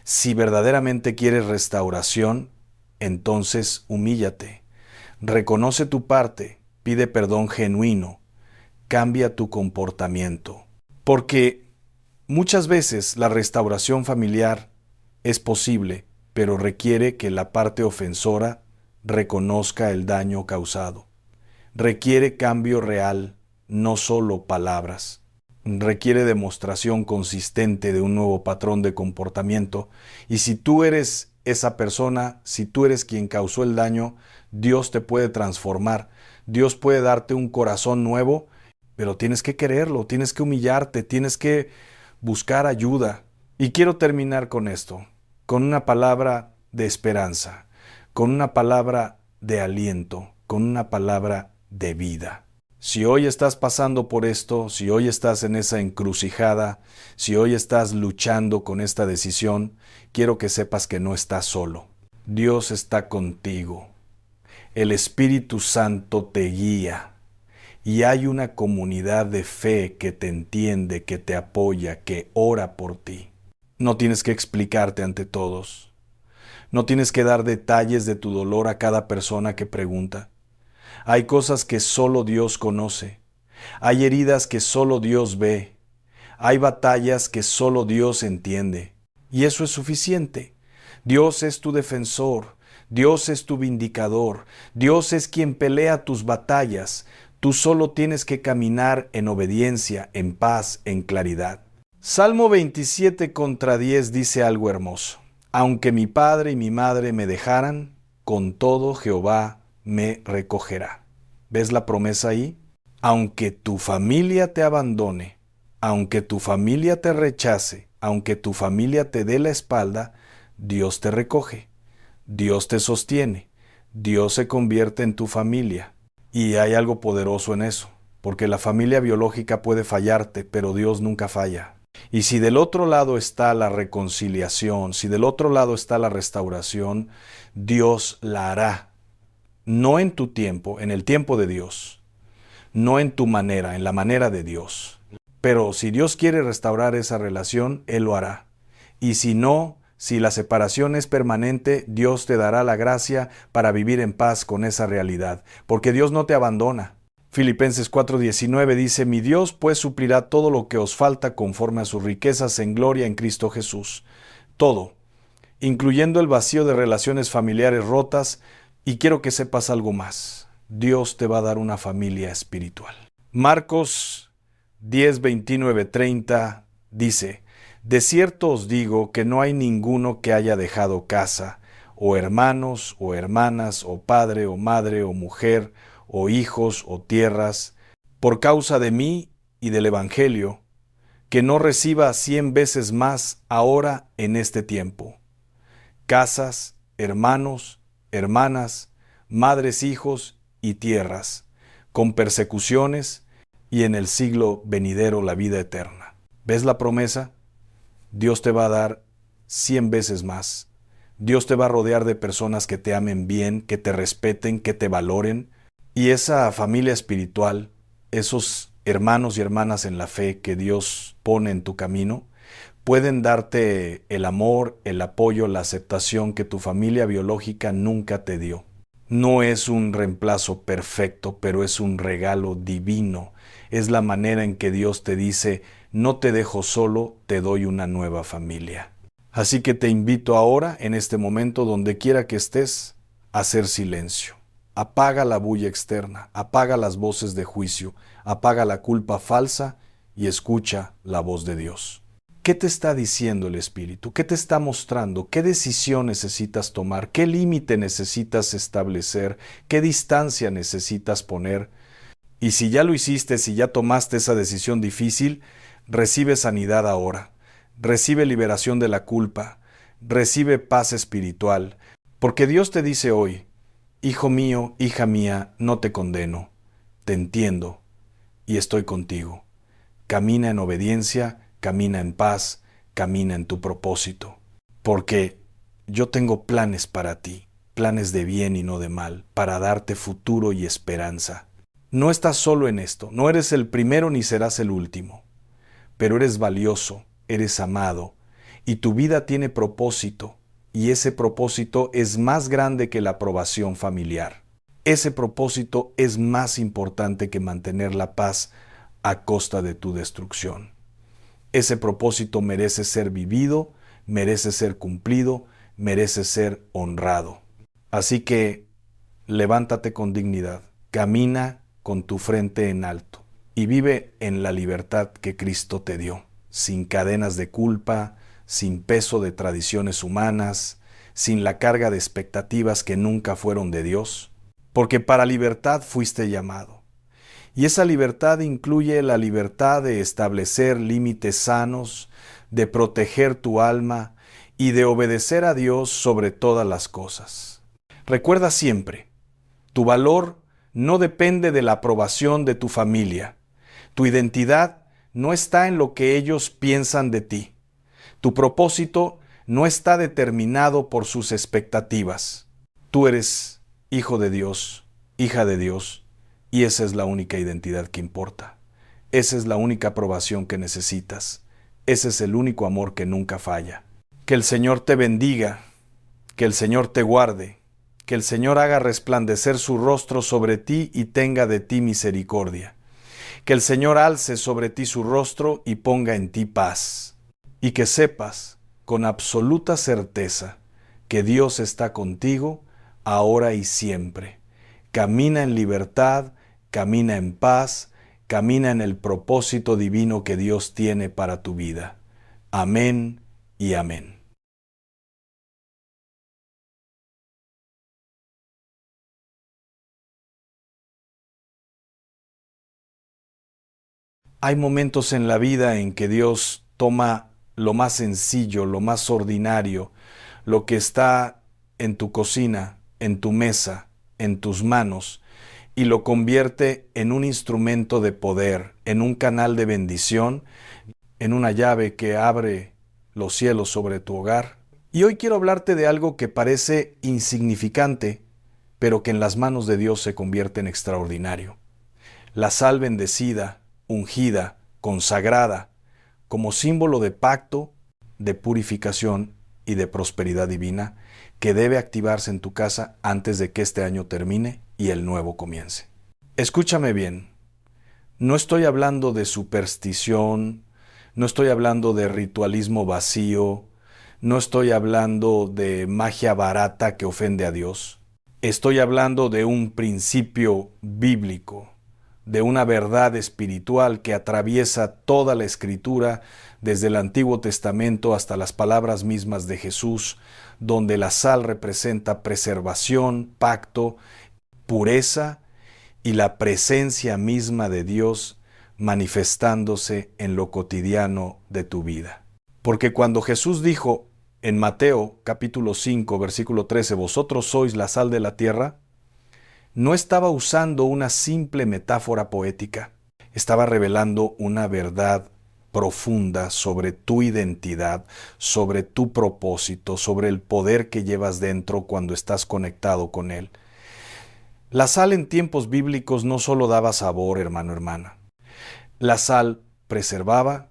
si verdaderamente quieres restauración, entonces humíllate. Reconoce tu parte, pide perdón genuino, cambia tu comportamiento. Porque muchas veces la restauración familiar es posible, pero requiere que la parte ofensora reconozca el daño causado. Requiere cambio real, no solo palabras. Requiere demostración consistente de un nuevo patrón de comportamiento. Y si tú eres esa persona, si tú eres quien causó el daño, Dios te puede transformar. Dios puede darte un corazón nuevo, pero tienes que quererlo, tienes que humillarte, tienes que buscar ayuda. Y quiero terminar con esto, con una palabra de esperanza, con una palabra de aliento, con una palabra de vida. Si hoy estás pasando por esto, si hoy estás en esa encrucijada, si hoy estás luchando con esta decisión, quiero que sepas que no estás solo. Dios está contigo. El Espíritu Santo te guía. Y hay una comunidad de fe que te entiende, que te apoya, que ora por ti. No tienes que explicarte ante todos. No tienes que dar detalles de tu dolor a cada persona que pregunta. Hay cosas que solo Dios conoce. Hay heridas que solo Dios ve. Hay batallas que solo Dios entiende. Y eso es suficiente. Dios es tu defensor. Dios es tu vindicador. Dios es quien pelea tus batallas. Tú solo tienes que caminar en obediencia, en paz, en claridad. Salmo 27:10 dice algo hermoso. Aunque mi padre y mi madre me dejaran, con todo Jehová me recogerá. ¿Ves la promesa ahí? Aunque tu familia te abandone, aunque tu familia te rechace, aunque tu familia te dé la espalda, Dios te recoge, Dios te sostiene, Dios se convierte en tu familia. Y hay algo poderoso en eso, porque la familia biológica puede fallarte, pero Dios nunca falla. Y si del otro lado está la reconciliación, si del otro lado está la restauración, Dios la hará. No en tu tiempo, en el tiempo de Dios. No en tu manera, en la manera de Dios. Pero si Dios quiere restaurar esa relación, Él lo hará. Y si no, si la separación es permanente, Dios te dará la gracia para vivir en paz con esa realidad, porque Dios no te abandona. Filipenses 4:19 dice, mi Dios pues suplirá todo lo que os falta conforme a sus riquezas en gloria en Cristo Jesús. Todo, incluyendo el vacío de relaciones familiares rotas. Y quiero que sepas algo más. Dios te va a dar una familia espiritual. Marcos 10:29-30 dice, de cierto os digo que no hay ninguno que haya dejado casa, o hermanos, o hermanas, o padre, o madre, o mujer, o hijos, o tierras, por causa de mí y del Evangelio, que no reciba 100 veces más ahora en este tiempo. Casas, hermanos, hermanas, madres, hijos y tierras, con persecuciones y en el siglo venidero la vida eterna. ¿Ves la promesa? Dios te va a dar 100 veces más. Dios te va a rodear de personas que te amen bien, que te respeten, que te valoren. Y esa familia espiritual, esos hermanos y hermanas en la fe que Dios pone en tu camino, pueden darte el amor, el apoyo, la aceptación que tu familia biológica nunca te dio. No es un reemplazo perfecto, pero es un regalo divino. Es la manera en que Dios te dice, no te dejo solo, te doy una nueva familia. Así que te invito ahora, en este momento, donde quiera que estés, a hacer silencio. Apaga la bulla externa, apaga las voces de juicio, apaga la culpa falsa y escucha la voz de Dios. ¿Qué te está diciendo el Espíritu? ¿Qué te está mostrando? ¿Qué decisión necesitas tomar? ¿Qué límite necesitas establecer? ¿Qué distancia necesitas poner? Y si ya lo hiciste, si ya tomaste esa decisión difícil, recibe sanidad ahora. Recibe liberación de la culpa. Recibe paz espiritual. Porque Dios te dice hoy, hijo mío, hija mía, no te condeno. Te entiendo y estoy contigo. Camina en obediencia, camina en paz, camina en tu propósito. Porque yo tengo planes para ti, planes de bien y no de mal, para darte futuro y esperanza. No estás solo en esto, no eres el primero ni serás el último, pero eres valioso, eres amado, y tu vida tiene propósito, y ese propósito es más grande que la aprobación familiar. Ese propósito es más importante que mantener la paz a costa de tu destrucción. Ese propósito merece ser vivido, merece ser cumplido, merece ser honrado. Así que levántate con dignidad, camina con tu frente en alto y vive en la libertad que Cristo te dio, sin cadenas de culpa, sin peso de tradiciones humanas, sin la carga de expectativas que nunca fueron de Dios, porque para libertad fuiste llamado. Y esa libertad incluye la libertad de establecer límites sanos, de proteger tu alma y de obedecer a Dios sobre todas las cosas. Recuerda siempre, tu valor no depende de la aprobación de tu familia. Tu identidad no está en lo que ellos piensan de ti. Tu propósito no está determinado por sus expectativas. Tú eres hijo de Dios, hija de Dios, y esa es la única identidad que importa. Esa es la única aprobación que necesitas. Ese es el único amor que nunca falla. Que el Señor te bendiga, que el Señor te guarde, que el Señor haga resplandecer su rostro sobre ti y tenga de ti misericordia. Que el Señor alce sobre ti su rostro y ponga en ti paz. Y que sepas con absoluta certeza que Dios está contigo ahora y siempre. Camina en libertad, camina en paz, camina en el propósito divino que Dios tiene para tu vida. Amén y amén. Hay momentos en la vida en que Dios toma lo más sencillo, lo más ordinario, lo que está en tu cocina, en tu mesa, en tus manos, y lo convierte en un instrumento de poder, en un canal de bendición, en una llave que abre los cielos sobre tu hogar. Y hoy quiero hablarte de algo que parece insignificante, pero que en las manos de Dios se convierte en extraordinario. La sal bendecida, ungida, consagrada, como símbolo de pacto, de purificación y de prosperidad divina, que debe activarse en tu casa antes de que este año termine y el nuevo comience. Escúchame bien, no estoy hablando de superstición, no estoy hablando de ritualismo vacío, no estoy hablando de magia barata que ofende a Dios. Estoy hablando de un principio bíblico, de una verdad espiritual que atraviesa toda la Escritura, desde el Antiguo Testamento hasta las palabras mismas de Jesús, donde la sal representa preservación, pacto, pureza y la presencia misma de Dios manifestándose en lo cotidiano de tu vida. Porque cuando Jesús dijo en Mateo capítulo 5, versículo 13, vosotros sois la sal de la tierra, no estaba usando una simple metáfora poética, estaba revelando una verdad profunda sobre tu identidad, sobre tu propósito, sobre el poder que llevas dentro cuando estás conectado con Él. La sal en tiempos bíblicos no solo daba sabor, hermano, hermana. La sal preservaba,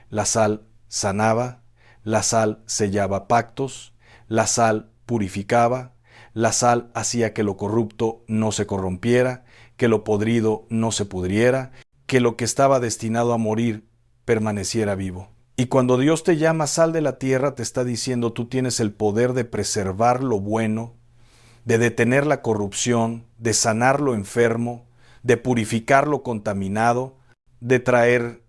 la sal sanaba, la sal sellaba pactos, la sal purificaba, la sal hacía que lo corrupto no se corrompiera, que lo podrido no se pudriera, que lo que estaba destinado a morir permaneciera vivo. Y cuando Dios te llama sal de la tierra, te está diciendo tú tienes el poder de preservar lo bueno, de detener la corrupción, de sanar lo enfermo, de purificar lo contaminado, de traer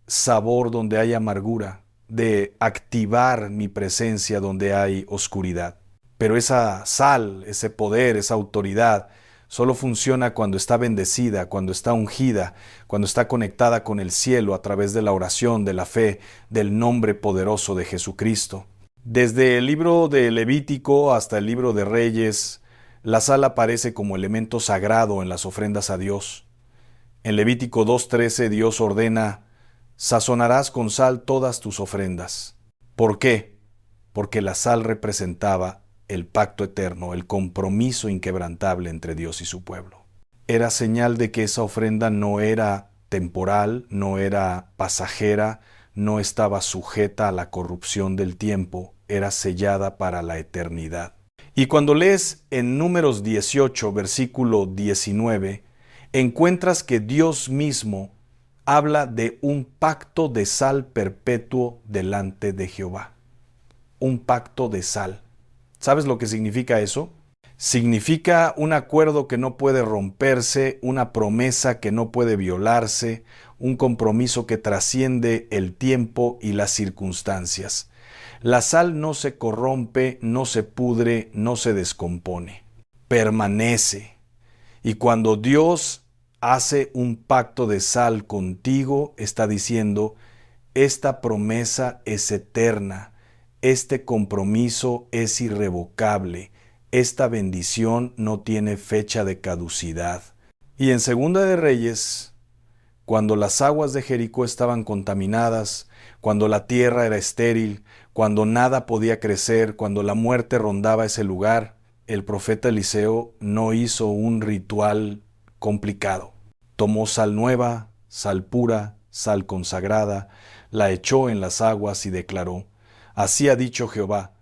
sabor donde hay amargura, de activar mi presencia donde hay oscuridad. Pero esa sal, ese poder, esa autoridad, solo funciona cuando está bendecida, cuando está ungida, cuando está conectada con el cielo a través de la oración, de la fe, del nombre poderoso de Jesucristo. Desde el libro de Levítico hasta el libro de Reyes, la sal aparece como elemento sagrado en las ofrendas a Dios. En Levítico 2:13 Dios ordena: sazonarás con sal todas tus ofrendas. ¿Por qué? Porque la sal representaba el pacto eterno, el compromiso inquebrantable entre Dios y su pueblo. Era señal de que esa ofrenda no era temporal, no era pasajera, no estaba sujeta a la corrupción del tiempo, era sellada para la eternidad. Y cuando lees en Números 18, versículo 19, encuentras que Dios mismo habla de un pacto de sal perpetuo delante de Jehová. Un pacto de sal. ¿Sabes lo que significa eso? Significa un acuerdo que no puede romperse, una promesa que no puede violarse, un compromiso que trasciende el tiempo y las circunstancias. La sal no se corrompe, no se pudre, no se descompone. Permanece. Y cuando Dios hace un pacto de sal contigo, está diciendo: esta promesa es eterna. Este compromiso es irrevocable. Esta bendición no tiene fecha de caducidad. Y en Segunda de Reyes, cuando las aguas de Jericó estaban contaminadas, cuando la tierra era estéril, cuando nada podía crecer, cuando la muerte rondaba ese lugar, el profeta Eliseo no hizo un ritual complicado. Tomó sal nueva, sal pura, sal consagrada, la echó en las aguas y declaró: así ha dicho Jehová,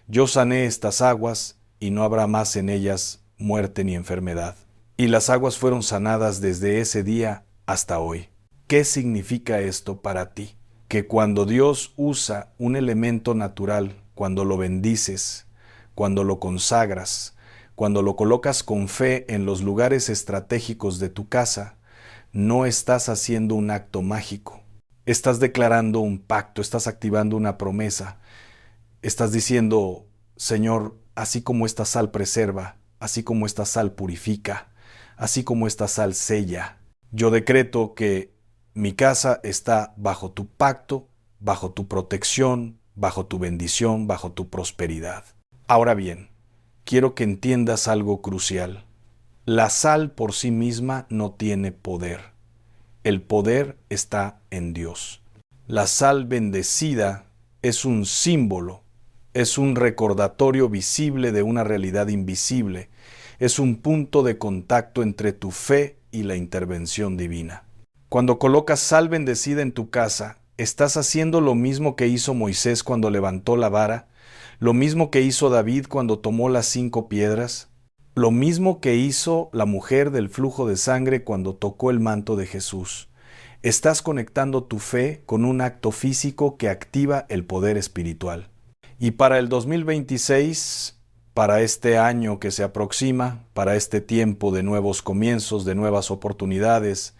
yo sané estas aguas, y no habrá más en ellas muerte ni enfermedad. Y las aguas fueron sanadas desde ese día hasta hoy. ¿Qué significa esto para ti? Que cuando Dios usa un elemento natural, cuando lo bendices, cuando lo consagras, cuando lo colocas con fe en los lugares estratégicos de tu casa, no estás haciendo un acto mágico. Estás declarando un pacto, estás activando una promesa. Estás diciendo: Señor, así como esta sal preserva, así como esta sal purifica, así como esta sal sella, yo decreto que mi casa está bajo tu pacto, bajo tu protección, bajo tu bendición, bajo tu prosperidad. Ahora bien, quiero que entiendas algo crucial. La sal por sí misma no tiene poder. El poder está en Dios. La sal bendecida es un símbolo, es un recordatorio visible de una realidad invisible, es un punto de contacto entre tu fe y la intervención divina. Cuando colocas sal bendecida en tu casa, estás haciendo lo mismo que hizo Moisés cuando levantó la vara, lo mismo que hizo David cuando tomó las 5 piedras, lo mismo que hizo la mujer del flujo de sangre cuando tocó el manto de Jesús. Estás conectando tu fe con un acto físico que activa el poder espiritual. Y para el 2026, para este año que se aproxima, para este tiempo de nuevos comienzos, de nuevas oportunidades,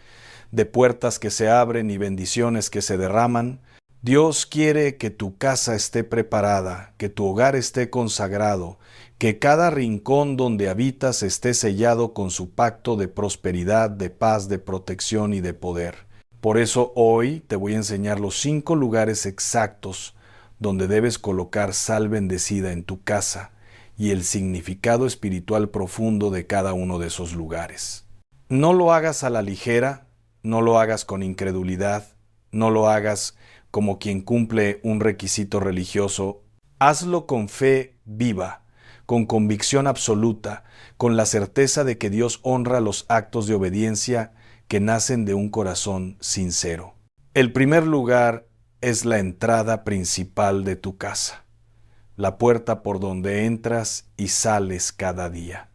de puertas que se abren y bendiciones que se derraman, Dios quiere que tu casa esté preparada, que tu hogar esté consagrado, que cada rincón donde habitas esté sellado con su pacto de prosperidad, de paz, de protección y de poder. Por eso hoy te voy a enseñar los 5 lugares exactos donde debes colocar sal bendecida en tu casa y el significado espiritual profundo de cada uno de esos lugares. No lo hagas a la ligera, no lo hagas con incredulidad, no lo hagas como quien cumple un requisito religioso. Hazlo con fe viva, con convicción absoluta, con la certeza de que Dios honra los actos de obediencia que nacen de un corazón sincero. El primer lugar es la entrada principal de tu casa, la puerta por donde entras y sales cada día.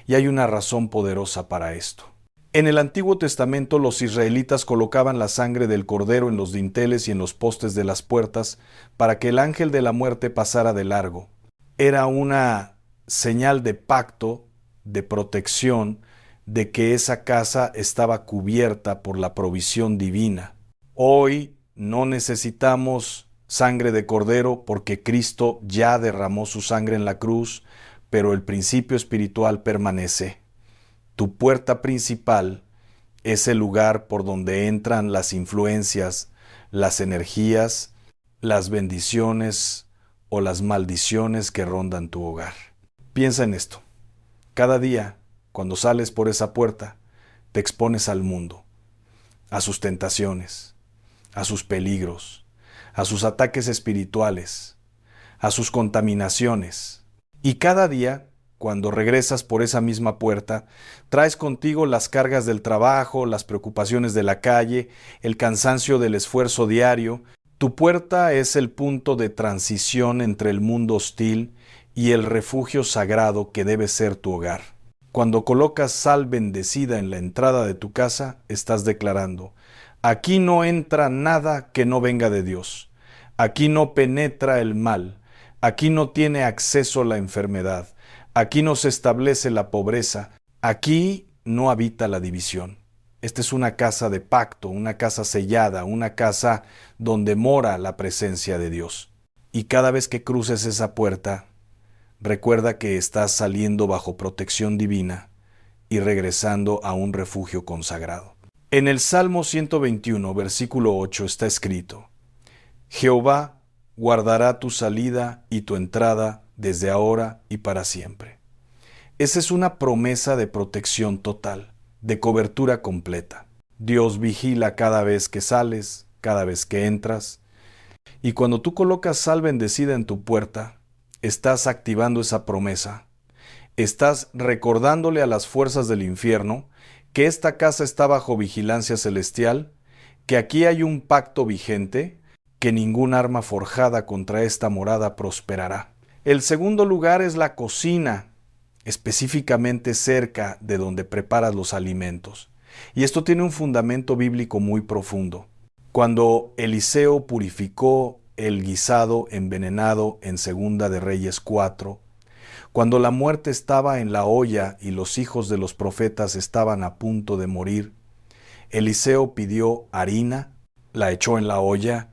Y hay una razón poderosa para esto. En el Antiguo Testamento los israelitas colocaban la sangre del cordero en los dinteles y en los postes de las puertas para que el ángel de la muerte pasara de largo. Era una señal de pacto, de protección, de que esa casa estaba cubierta por la provisión divina. Hoy no necesitamos sangre de cordero, porque Cristo ya derramó su sangre en la cruz, pero el principio espiritual permanece. Tu puerta principal es el lugar por donde entran las influencias, las energías, las bendiciones o las maldiciones que rondan tu hogar. Piensa en esto. Cada día, cuando sales por esa puerta, te expones al mundo, a sus tentaciones, a sus peligros, a sus ataques espirituales, a sus contaminaciones. Y cada día, cuando regresas por esa misma puerta, traes contigo las cargas del trabajo, las preocupaciones de la calle, el cansancio del esfuerzo diario. Tu puerta es el punto de transición entre el mundo hostil y el refugio sagrado que debe ser tu hogar. Cuando colocas sal bendecida en la entrada de tu casa, estás declarando: aquí no entra nada que no venga de Dios. Aquí no penetra el mal. Aquí no tiene acceso la enfermedad. Aquí no se establece la pobreza. Aquí no habita la división. Esta es una casa de pacto, una casa sellada, una casa donde mora la presencia de Dios. Y cada vez que cruces esa puerta, recuerda que estás saliendo bajo protección divina y regresando a un refugio consagrado. En el Salmo 121, versículo 8 está escrito: Jehová guardará tu salida y tu entrada desde ahora y para siempre. Esa es una promesa de protección total, de cobertura completa. Dios vigila cada vez que sales, cada vez que entras. Y cuando tú colocas sal bendecida en tu puerta, estás activando esa promesa. Estás recordándole a las fuerzas del infierno que esta casa está bajo vigilancia celestial, que aquí hay un pacto vigente, que ningún arma forjada contra esta morada prosperará. El segundo lugar es la cocina, específicamente cerca de donde preparas los alimentos. Y esto tiene un fundamento bíblico muy profundo. Cuando Eliseo purificó el guisado envenenado en Segunda de Reyes 4, cuando la muerte estaba en la olla y los hijos de los profetas estaban a punto de morir, Eliseo pidió harina, la echó en la olla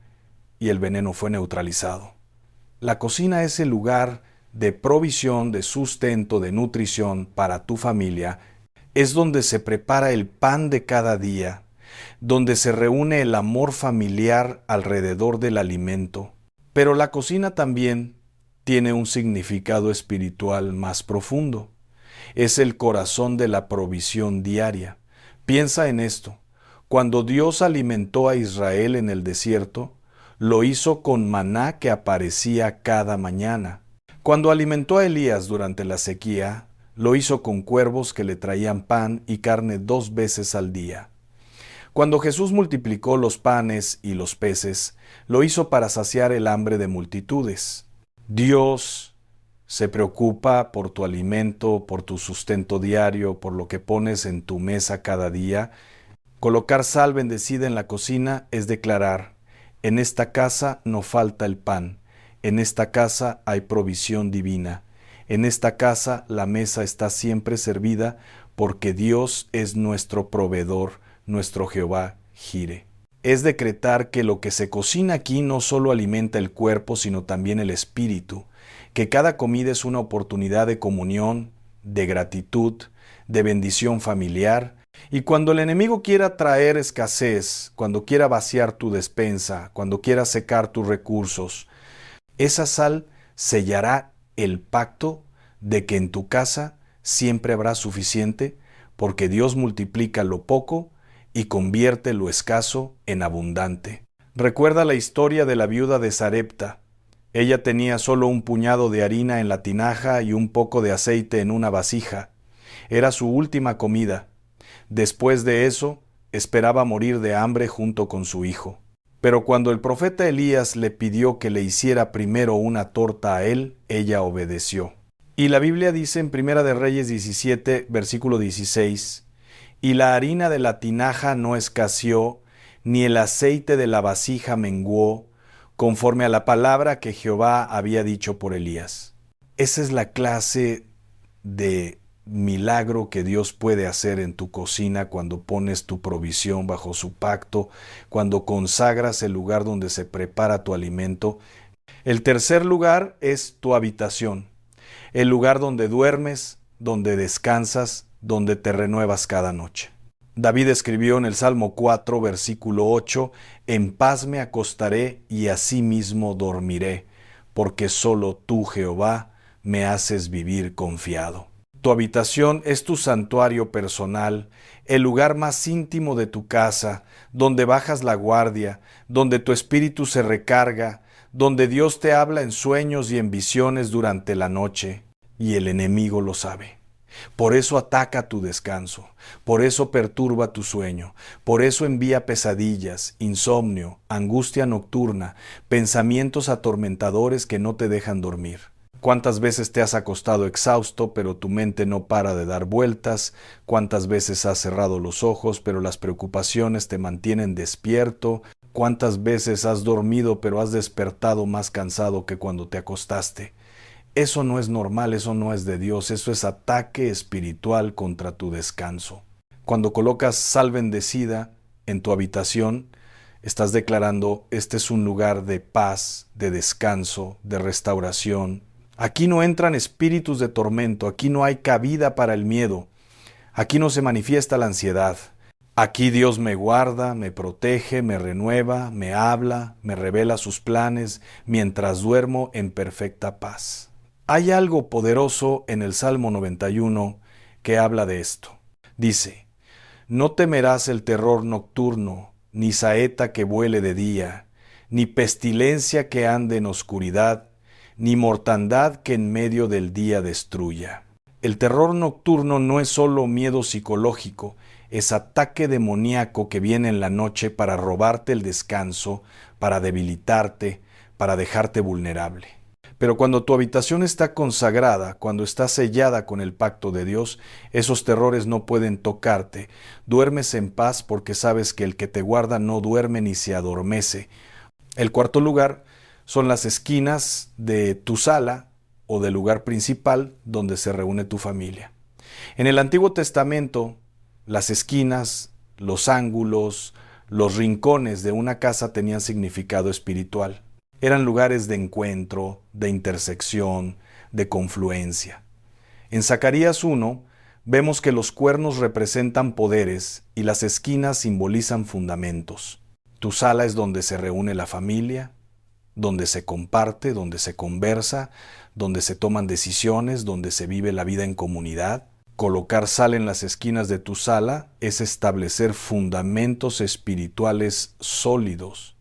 y el veneno fue neutralizado. La cocina es el lugar de provisión, de sustento, de nutrición para tu familia. Es donde se prepara el pan de cada día, donde se reúne el amor familiar alrededor del alimento. Pero la cocina también tiene un significado espiritual más profundo. Es el corazón de la provisión diaria. Piensa en esto. Cuando Dios alimentó a Israel en el desierto, lo hizo con maná que aparecía cada mañana. Cuando alimentó a Elías durante la sequía, lo hizo con cuervos que le traían pan y carne 2 veces al día. Cuando Jesús multiplicó los panes y los peces, lo hizo para saciar el hambre de multitudes. Dios se preocupa por tu alimento, por tu sustento diario, por lo que pones en tu mesa cada día. Colocar sal bendecida en la cocina es declarar: en esta casa no falta el pan, en esta casa hay provisión divina, en esta casa la mesa está siempre servida porque Dios es nuestro proveedor, nuestro Jehová Jireh. Es decretar que lo que se cocina aquí no solo alimenta el cuerpo, sino también el espíritu, que cada comida es una oportunidad de comunión, de gratitud, de bendición familiar. Y cuando el enemigo quiera traer escasez, cuando quiera vaciar tu despensa, cuando quiera secar tus recursos, esa sal sellará el pacto de que en tu casa siempre habrá suficiente, porque Dios multiplica lo poco y convierte lo escaso en abundante. Recuerda la historia de la viuda de Sarepta. Ella tenía solo un puñado de harina en la tinaja y un poco de aceite en una vasija. Era su última comida. Después de eso, esperaba morir de hambre junto con su hijo. Pero cuando el profeta Elías le pidió que le hiciera primero una torta a él, ella obedeció. Y la Biblia dice en Primera de Reyes 17, versículo 16, «Y la harina de la tinaja no escaseó, ni el aceite de la vasija menguó, conforme a la palabra que Jehová había dicho por Elías». Esa es la clase de milagro que Dios puede hacer en tu cocina cuando pones tu provisión bajo su pacto, cuando consagras el lugar donde se prepara tu alimento. El tercer lugar es tu habitación, el lugar donde duermes, donde descansas, donde te renuevas cada noche. David escribió en el Salmo 4, versículo 8, «En paz me acostaré y asimismo dormiré, porque solo tú, Jehová, me haces vivir confiado». Tu habitación es tu santuario personal, el lugar más íntimo de tu casa, donde bajas la guardia, donde tu espíritu se recarga, donde Dios te habla en sueños y en visiones durante la noche, y el enemigo lo sabe. Por eso ataca tu descanso, por eso perturba tu sueño, por eso envía pesadillas, insomnio, angustia nocturna, pensamientos atormentadores que no te dejan dormir. ¿Cuántas veces te has acostado exhausto, pero tu mente no para de dar vueltas? ¿Cuántas veces has cerrado los ojos, pero las preocupaciones te mantienen despierto? ¿Cuántas veces has dormido, pero has despertado más cansado que cuando te acostaste? Eso no es normal, eso no es de Dios, eso es ataque espiritual contra tu descanso. Cuando colocas sal bendecida en tu habitación, estás declarando, este es un lugar de paz, de descanso, de restauración. Aquí no entran espíritus de tormento, aquí no hay cabida para el miedo, aquí no se manifiesta la ansiedad. Aquí Dios me guarda, me protege, me renueva, me habla, me revela sus planes, mientras duermo en perfecta paz. Hay algo poderoso en el Salmo 91 que habla de esto. Dice, «No temerás el terror nocturno, ni saeta que vuele de día, ni pestilencia que ande en oscuridad, ni mortandad que en medio del día destruya». El terror nocturno no es solo miedo psicológico, es ataque demoníaco que viene en la noche para robarte el descanso, para debilitarte, para dejarte vulnerable. Pero cuando tu habitación está consagrada, cuando está sellada con el pacto de Dios, esos terrores no pueden tocarte. Duermes en paz porque sabes que el que te guarda no duerme ni se adormece. El cuarto lugar son las esquinas de tu sala o del lugar principal donde se reúne tu familia. En el Antiguo Testamento, las esquinas, los ángulos, los rincones de una casa tenían significado espiritual. Eran lugares de encuentro, de intersección, de confluencia. En Zacarías 1 vemos que los cuernos representan poderes y las esquinas simbolizan fundamentos. Tu sala es donde se reúne la familia, donde se comparte, donde se conversa, donde se toman decisiones, donde se vive la vida en comunidad. Colocar sal en las esquinas de tu sala es establecer fundamentos espirituales sólidos.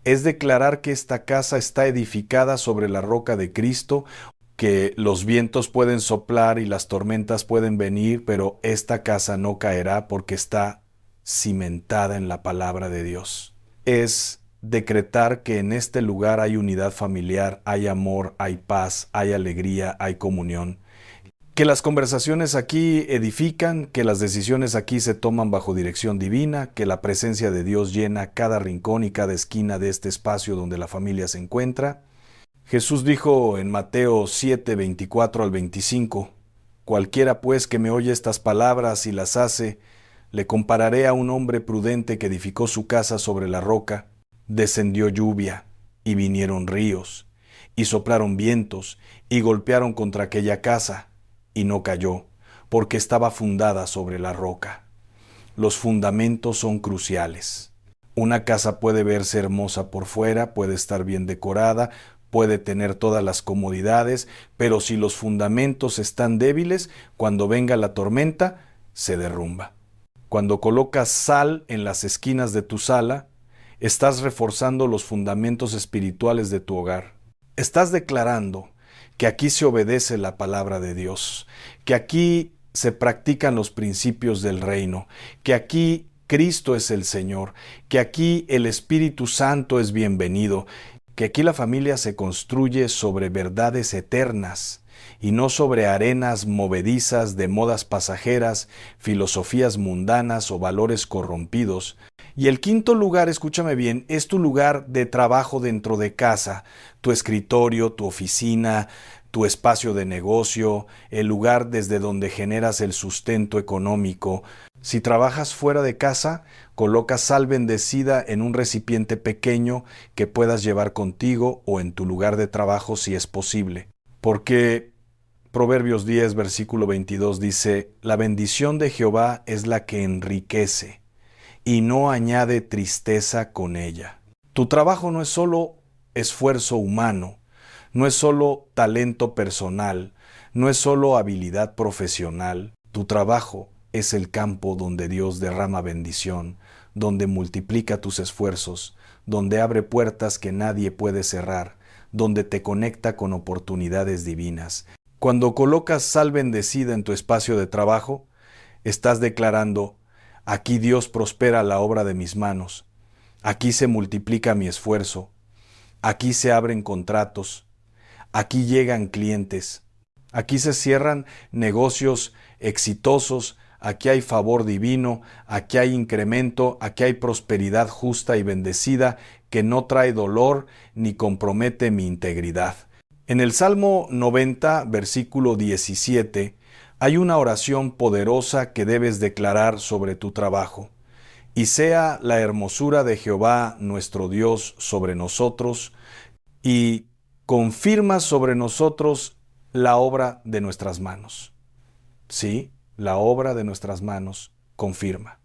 Es declarar que esta casa está edificada sobre la roca de Cristo, que los vientos pueden soplar y las tormentas pueden venir, pero esta casa no caerá porque está cimentada en la palabra de Dios. Es decretar que en este lugar hay unidad familiar, hay amor, hay paz, hay alegría, hay comunión. Que las conversaciones aquí edifican, que las decisiones aquí se toman bajo dirección divina, que la presencia de Dios llena cada rincón y cada esquina de este espacio donde la familia se encuentra. Jesús dijo en Mateo 7, 24 al 25, «Cualquiera pues que me oye estas palabras y las hace, le compararé a un hombre prudente que edificó su casa sobre la roca. Descendió lluvia, y vinieron ríos, y soplaron vientos, y golpearon contra aquella casa, y no cayó, porque estaba fundada sobre la roca». Los fundamentos son cruciales. Una casa puede verse hermosa por fuera, puede estar bien decorada, puede tener todas las comodidades, pero si los fundamentos están débiles, cuando venga la tormenta, se derrumba. Cuando colocas sal en las esquinas de tu sala, estás reforzando los fundamentos espirituales de tu hogar. Estás declarando que aquí se obedece la palabra de Dios, que aquí se practican los principios del reino, que aquí Cristo es el Señor, que aquí el Espíritu Santo es bienvenido, que aquí la familia se construye sobre verdades eternas y no sobre arenas movedizas de modas pasajeras, filosofías mundanas o valores corrompidos. Y el quinto lugar, escúchame bien, es tu lugar de trabajo dentro de casa, tu escritorio, tu oficina, tu espacio de negocio, el lugar desde donde generas el sustento económico. Si trabajas fuera de casa, coloca sal bendecida en un recipiente pequeño que puedas llevar contigo o en tu lugar de trabajo si es posible. Porque Proverbios 10, versículo 22 dice, la bendición de Jehová es la que enriquece y no añade tristeza con ella. Tu trabajo no es solo esfuerzo humano, no es solo talento personal, no es solo habilidad profesional. Tu trabajo es el campo donde Dios derrama bendición, donde multiplica tus esfuerzos, donde abre puertas que nadie puede cerrar, donde te conecta con oportunidades divinas. Cuando colocas sal bendecida en tu espacio de trabajo, estás declarando, aquí Dios prospera la obra de mis manos, aquí se multiplica mi esfuerzo, aquí se abren contratos, aquí llegan clientes, aquí se cierran negocios exitosos, aquí hay favor divino, aquí hay incremento, aquí hay prosperidad justa y bendecida que no trae dolor ni compromete mi integridad. En el Salmo 90, versículo 17, hay una oración poderosa que debes declarar sobre tu trabajo. Y sea la hermosura de Jehová nuestro Dios sobre nosotros, y confirma sobre nosotros la obra de nuestras manos. Sí, la obra de nuestras manos confirma.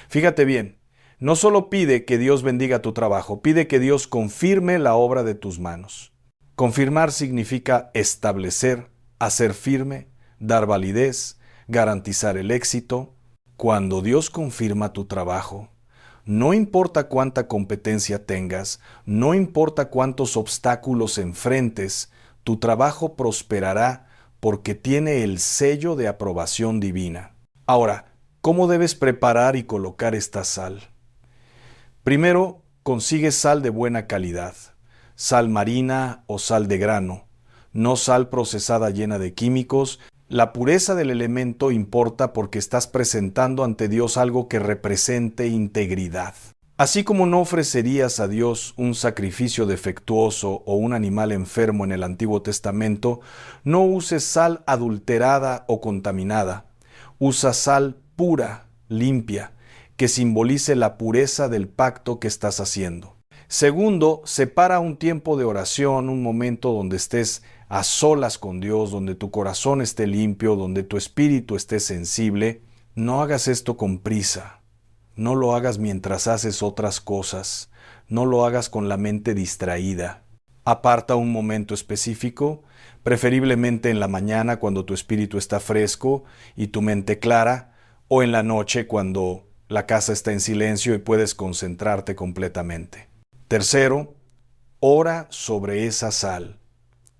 Fíjate bien, no solo pide que Dios bendiga tu trabajo, pide que Dios confirme la obra de tus manos. Confirmar significa establecer, hacer firme, dar validez, garantizar el éxito. Cuando Dios confirma tu trabajo, no importa cuánta competencia tengas, no importa cuántos obstáculos enfrentes, tu trabajo prosperará porque tiene el sello de aprobación divina. Ahora, ¿cómo debes preparar y colocar esta sal? Primero, consigue sal de buena calidad, sal marina o sal de grano, no sal procesada llena de químicos. La pureza del elemento importa porque estás presentando ante Dios algo que represente integridad. Así como no ofrecerías a Dios un sacrificio defectuoso o un animal enfermo en el Antiguo Testamento, no uses sal adulterada o contaminada. Usa sal pura, limpia, que simbolice la pureza del pacto que estás haciendo. Segundo, separa un tiempo de oración, un momento donde estés a solas con Dios, donde tu corazón esté limpio, donde tu espíritu esté sensible. No hagas esto con prisa. No lo hagas mientras haces otras cosas. No lo hagas con la mente distraída. Aparta un momento específico, preferiblemente en la mañana cuando tu espíritu está fresco y tu mente clara, o en la noche cuando la casa está en silencio y puedes concentrarte completamente. Tercero, ora sobre esa sal.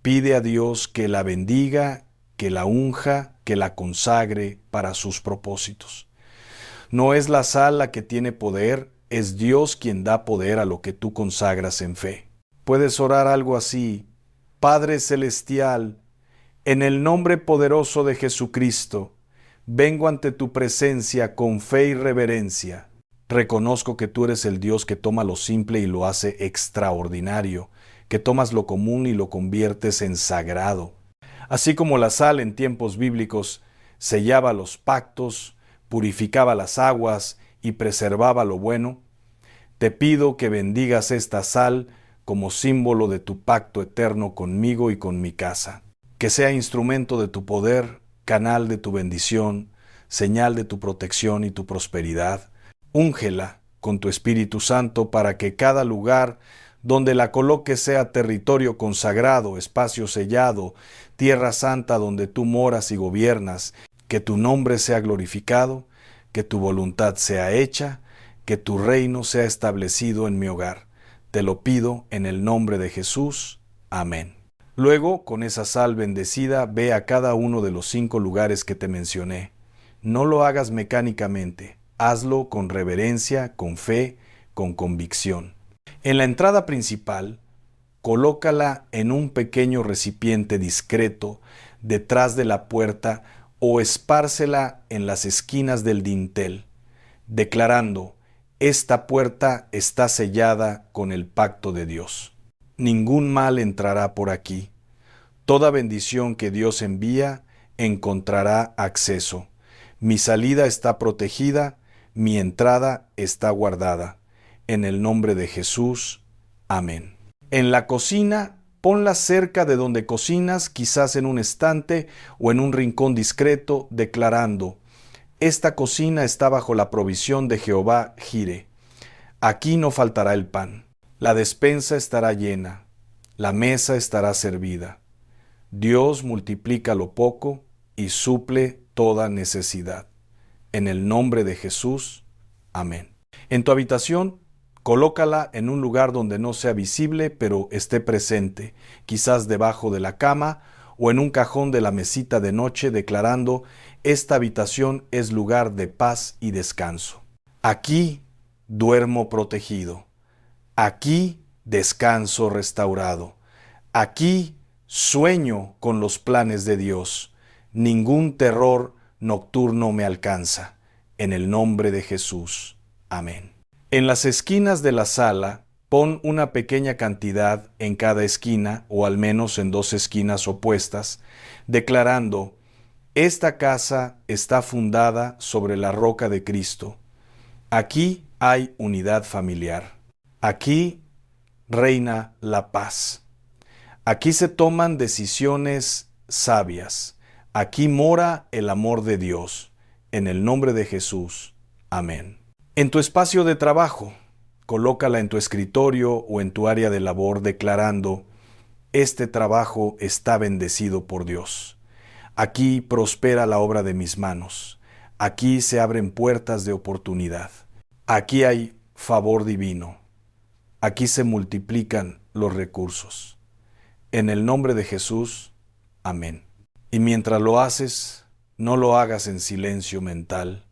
Pide a Dios que la bendiga, que la unja, que la consagre para sus propósitos. No es la sal la que tiene poder, es Dios quien da poder a lo que tú consagras en fe. Puedes orar algo así: Padre Celestial, en el nombre poderoso de Jesucristo, vengo ante tu presencia con fe y reverencia. Reconozco que tú eres el Dios que toma lo simple y lo hace extraordinario, que tomas lo común y lo conviertes en sagrado. Así como la sal en tiempos bíblicos sellaba los pactos, purificaba las aguas y preservaba lo bueno, te pido que bendigas esta sal como símbolo de tu pacto eterno conmigo y con mi casa. Que sea instrumento de tu poder, canal de tu bendición, señal de tu protección y tu prosperidad. Úngela con tu Espíritu Santo para que cada lugar donde la coloques sea territorio consagrado, espacio sellado, tierra santa donde tú moras y gobiernas, que tu nombre sea glorificado, que tu voluntad sea hecha, que tu reino sea establecido en mi hogar. Te lo pido en el nombre de Jesús. Amén. Luego, con esa sal bendecida, ve a cada uno de los 5 lugares que te mencioné. No lo hagas mecánicamente, hazlo con reverencia, con fe, con convicción. En la entrada principal, colócala en un pequeño recipiente discreto detrás de la puerta o espárcela en las esquinas del dintel, declarando: esta puerta está sellada con el pacto de Dios. Ningún mal entrará por aquí. Toda bendición que Dios envía encontrará acceso. Mi salida está protegida, mi entrada está guardada. En el nombre de Jesús. Amén. En la cocina, ponla cerca de donde cocinas, quizás en un estante o en un rincón discreto, declarando: esta cocina está bajo la provisión de Jehová Jireh. Aquí no faltará el pan. La despensa estará llena. La mesa estará servida. Dios multiplica lo poco y suple toda necesidad. En el nombre de Jesús. Amén. En tu habitación, colócala en un lugar donde no sea visible, pero esté presente, quizás debajo de la cama o en un cajón de la mesita de noche, declarando: esta habitación es lugar de paz y descanso. Aquí duermo protegido. Aquí descanso restaurado. Aquí sueño con los planes de Dios. Ningún terror nocturno me alcanza. En el nombre de Jesús. Amén. En las esquinas de la sala, pon una pequeña cantidad en cada esquina, o al menos en 2 esquinas opuestas, declarando: esta casa está fundada sobre la roca de Cristo. Aquí hay unidad familiar. Aquí reina la paz. Aquí se toman decisiones sabias. Aquí mora el amor de Dios. En el nombre de Jesús. Amén. En tu espacio de trabajo, colócala en tu escritorio o en tu área de labor, declarando: este trabajo está bendecido por Dios. Aquí prospera la obra de mis manos. Aquí se abren puertas de oportunidad. Aquí hay favor divino. Aquí se multiplican los recursos. En el nombre de Jesús. Amén. Y mientras lo haces, no lo hagas en silencio mental.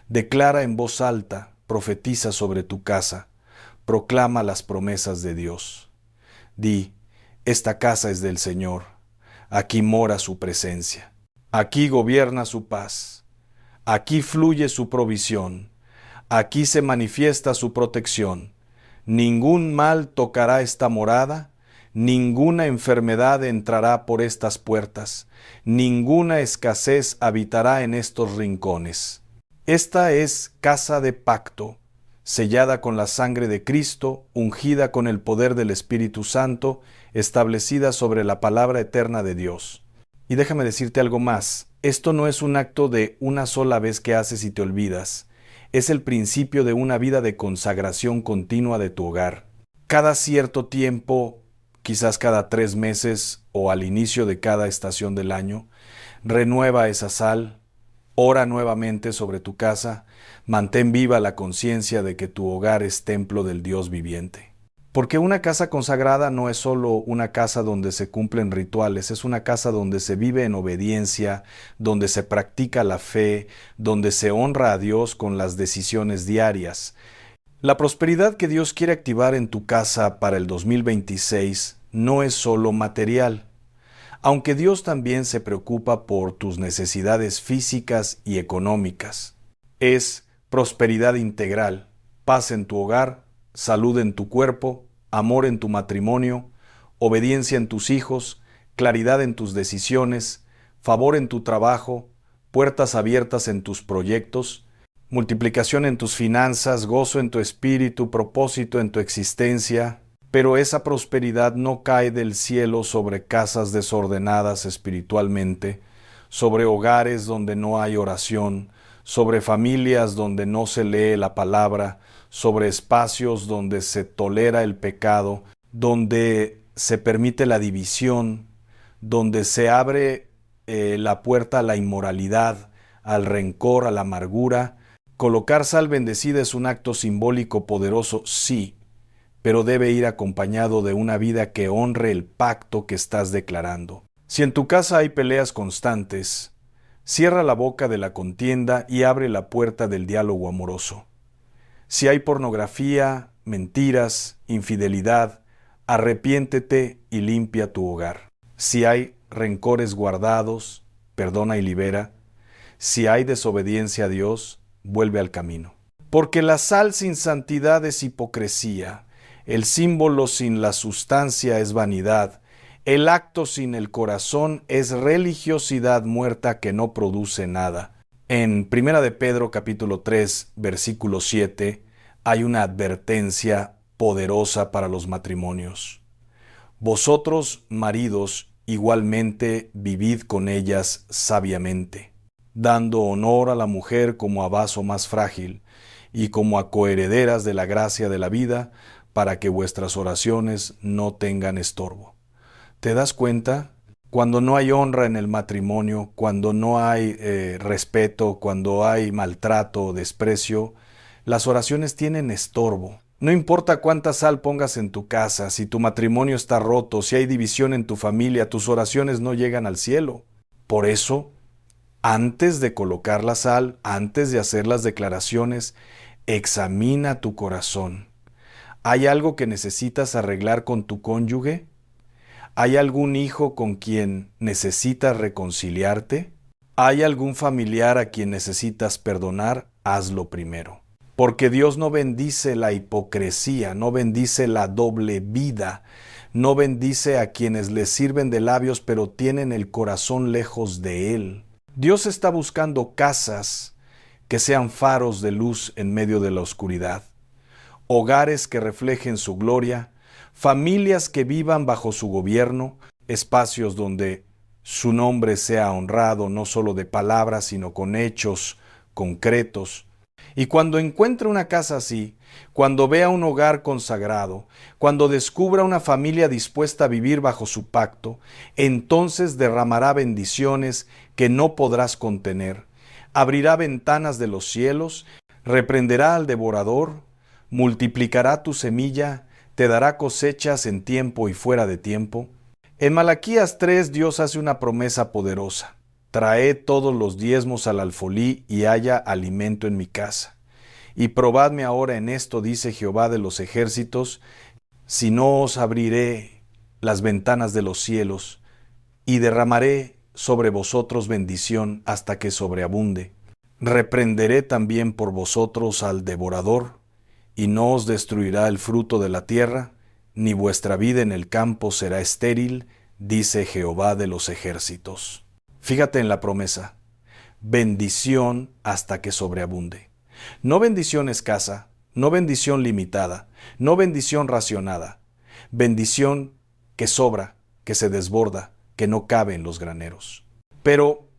Declara en voz alta, profetiza sobre tu casa, proclama las promesas de Dios. Di: esta casa es del Señor, aquí mora su presencia, aquí gobierna su paz, aquí fluye su provisión, aquí se manifiesta su protección. Ningún mal tocará esta morada, ninguna enfermedad entrará por estas puertas, ninguna escasez habitará en estos rincones. Esta es casa de pacto, sellada con la sangre de Cristo, ungida con el poder del Espíritu Santo, establecida sobre la palabra eterna de Dios. Y déjame decirte algo más. Esto no es un acto de una sola vez que haces y te olvidas. Es el principio de una vida de consagración continua de tu hogar. Cada cierto tiempo, quizás cada 3 meses o al inicio de cada estación del año, renueva esa sal, ora nuevamente sobre tu casa, mantén viva la conciencia de que tu hogar es templo del Dios viviente. Porque una casa consagrada no es solo una casa donde se cumplen rituales, es una casa donde se vive en obediencia, donde se practica la fe, donde se honra a Dios con las decisiones diarias. La prosperidad que Dios quiere activar en tu casa para el 2026 no es solo material. Aunque Dios también se preocupa por tus necesidades físicas y económicas. Es prosperidad integral, paz en tu hogar, salud en tu cuerpo, amor en tu matrimonio, obediencia en tus hijos, claridad en tus decisiones, favor en tu trabajo, puertas abiertas en tus proyectos, multiplicación en tus finanzas, gozo en tu espíritu, propósito en tu existencia. Pero esa prosperidad no cae del cielo sobre casas desordenadas espiritualmente, sobre hogares donde no hay oración, sobre familias donde no se lee la palabra, sobre espacios donde se tolera el pecado, donde se permite la división, donde se abre la puerta a la inmoralidad, al rencor, a la amargura. Colocar sal bendecida es un acto simbólico poderoso, sí, pero debe ir acompañado de una vida que honre el pacto que estás declarando. Si en tu casa hay peleas constantes, cierra la boca de la contienda y abre la puerta del diálogo amoroso. Si hay pornografía, mentiras, infidelidad, arrepiéntete y limpia tu hogar. Si hay rencores guardados, perdona y libera. Si hay desobediencia a Dios, vuelve al camino. Porque la sal sin santidad es hipocresía. El símbolo sin la sustancia es vanidad. El acto sin el corazón es religiosidad muerta que no produce nada. En 1 de Pedro capítulo 3, versículo 7, hay una advertencia poderosa para los matrimonios. Vosotros, maridos, igualmente vivid con ellas sabiamente, dando honor a la mujer como a vaso más frágil y como a coherederas de la gracia de la vida, para que vuestras oraciones no tengan estorbo. ¿Te das cuenta? Cuando no hay honra en el matrimonio, cuando no hay respeto, cuando hay maltrato o desprecio, las oraciones tienen estorbo. No importa cuánta sal pongas en tu casa, si tu matrimonio está roto, si hay división en tu familia, tus oraciones no llegan al cielo. Por eso, antes de colocar la sal, antes de hacer las declaraciones, examina tu corazón. ¿Hay algo que necesitas arreglar con tu cónyuge? ¿Hay algún hijo con quien necesitas reconciliarte? ¿Hay algún familiar a quien necesitas perdonar? Hazlo primero. Porque Dios no bendice la hipocresía, no bendice la doble vida, no bendice a quienes le sirven de labios pero tienen el corazón lejos de Él. Dios está buscando casas que sean faros de luz en medio de la oscuridad, hogares que reflejen su gloria, familias que vivan bajo su gobierno, espacios donde su nombre sea honrado no solo de palabras, sino con hechos concretos. Y cuando encuentre una casa así, cuando vea un hogar consagrado, cuando descubra una familia dispuesta a vivir bajo su pacto, entonces derramará bendiciones que no podrás contener, abrirá ventanas de los cielos, reprenderá al devorador, multiplicará tu semilla, te dará cosechas en tiempo y fuera de tiempo. En Malaquías 3 Dios hace una promesa poderosa. Traed todos los diezmos al alfolí y haya alimento en mi casa. Y probadme ahora en esto, dice Jehová de los ejércitos, si no os abriré las ventanas de los cielos y derramaré sobre vosotros bendición hasta que sobreabunde. Reprenderé también por vosotros al devorador, y no os destruirá el fruto de la tierra, ni vuestra vida en el campo será estéril, dice Jehová de los ejércitos. Fíjate en la promesa, bendición hasta que sobreabunde. No bendición escasa, no bendición limitada, no bendición racionada, bendición que sobra, que se desborda, que no cabe en los graneros. Pero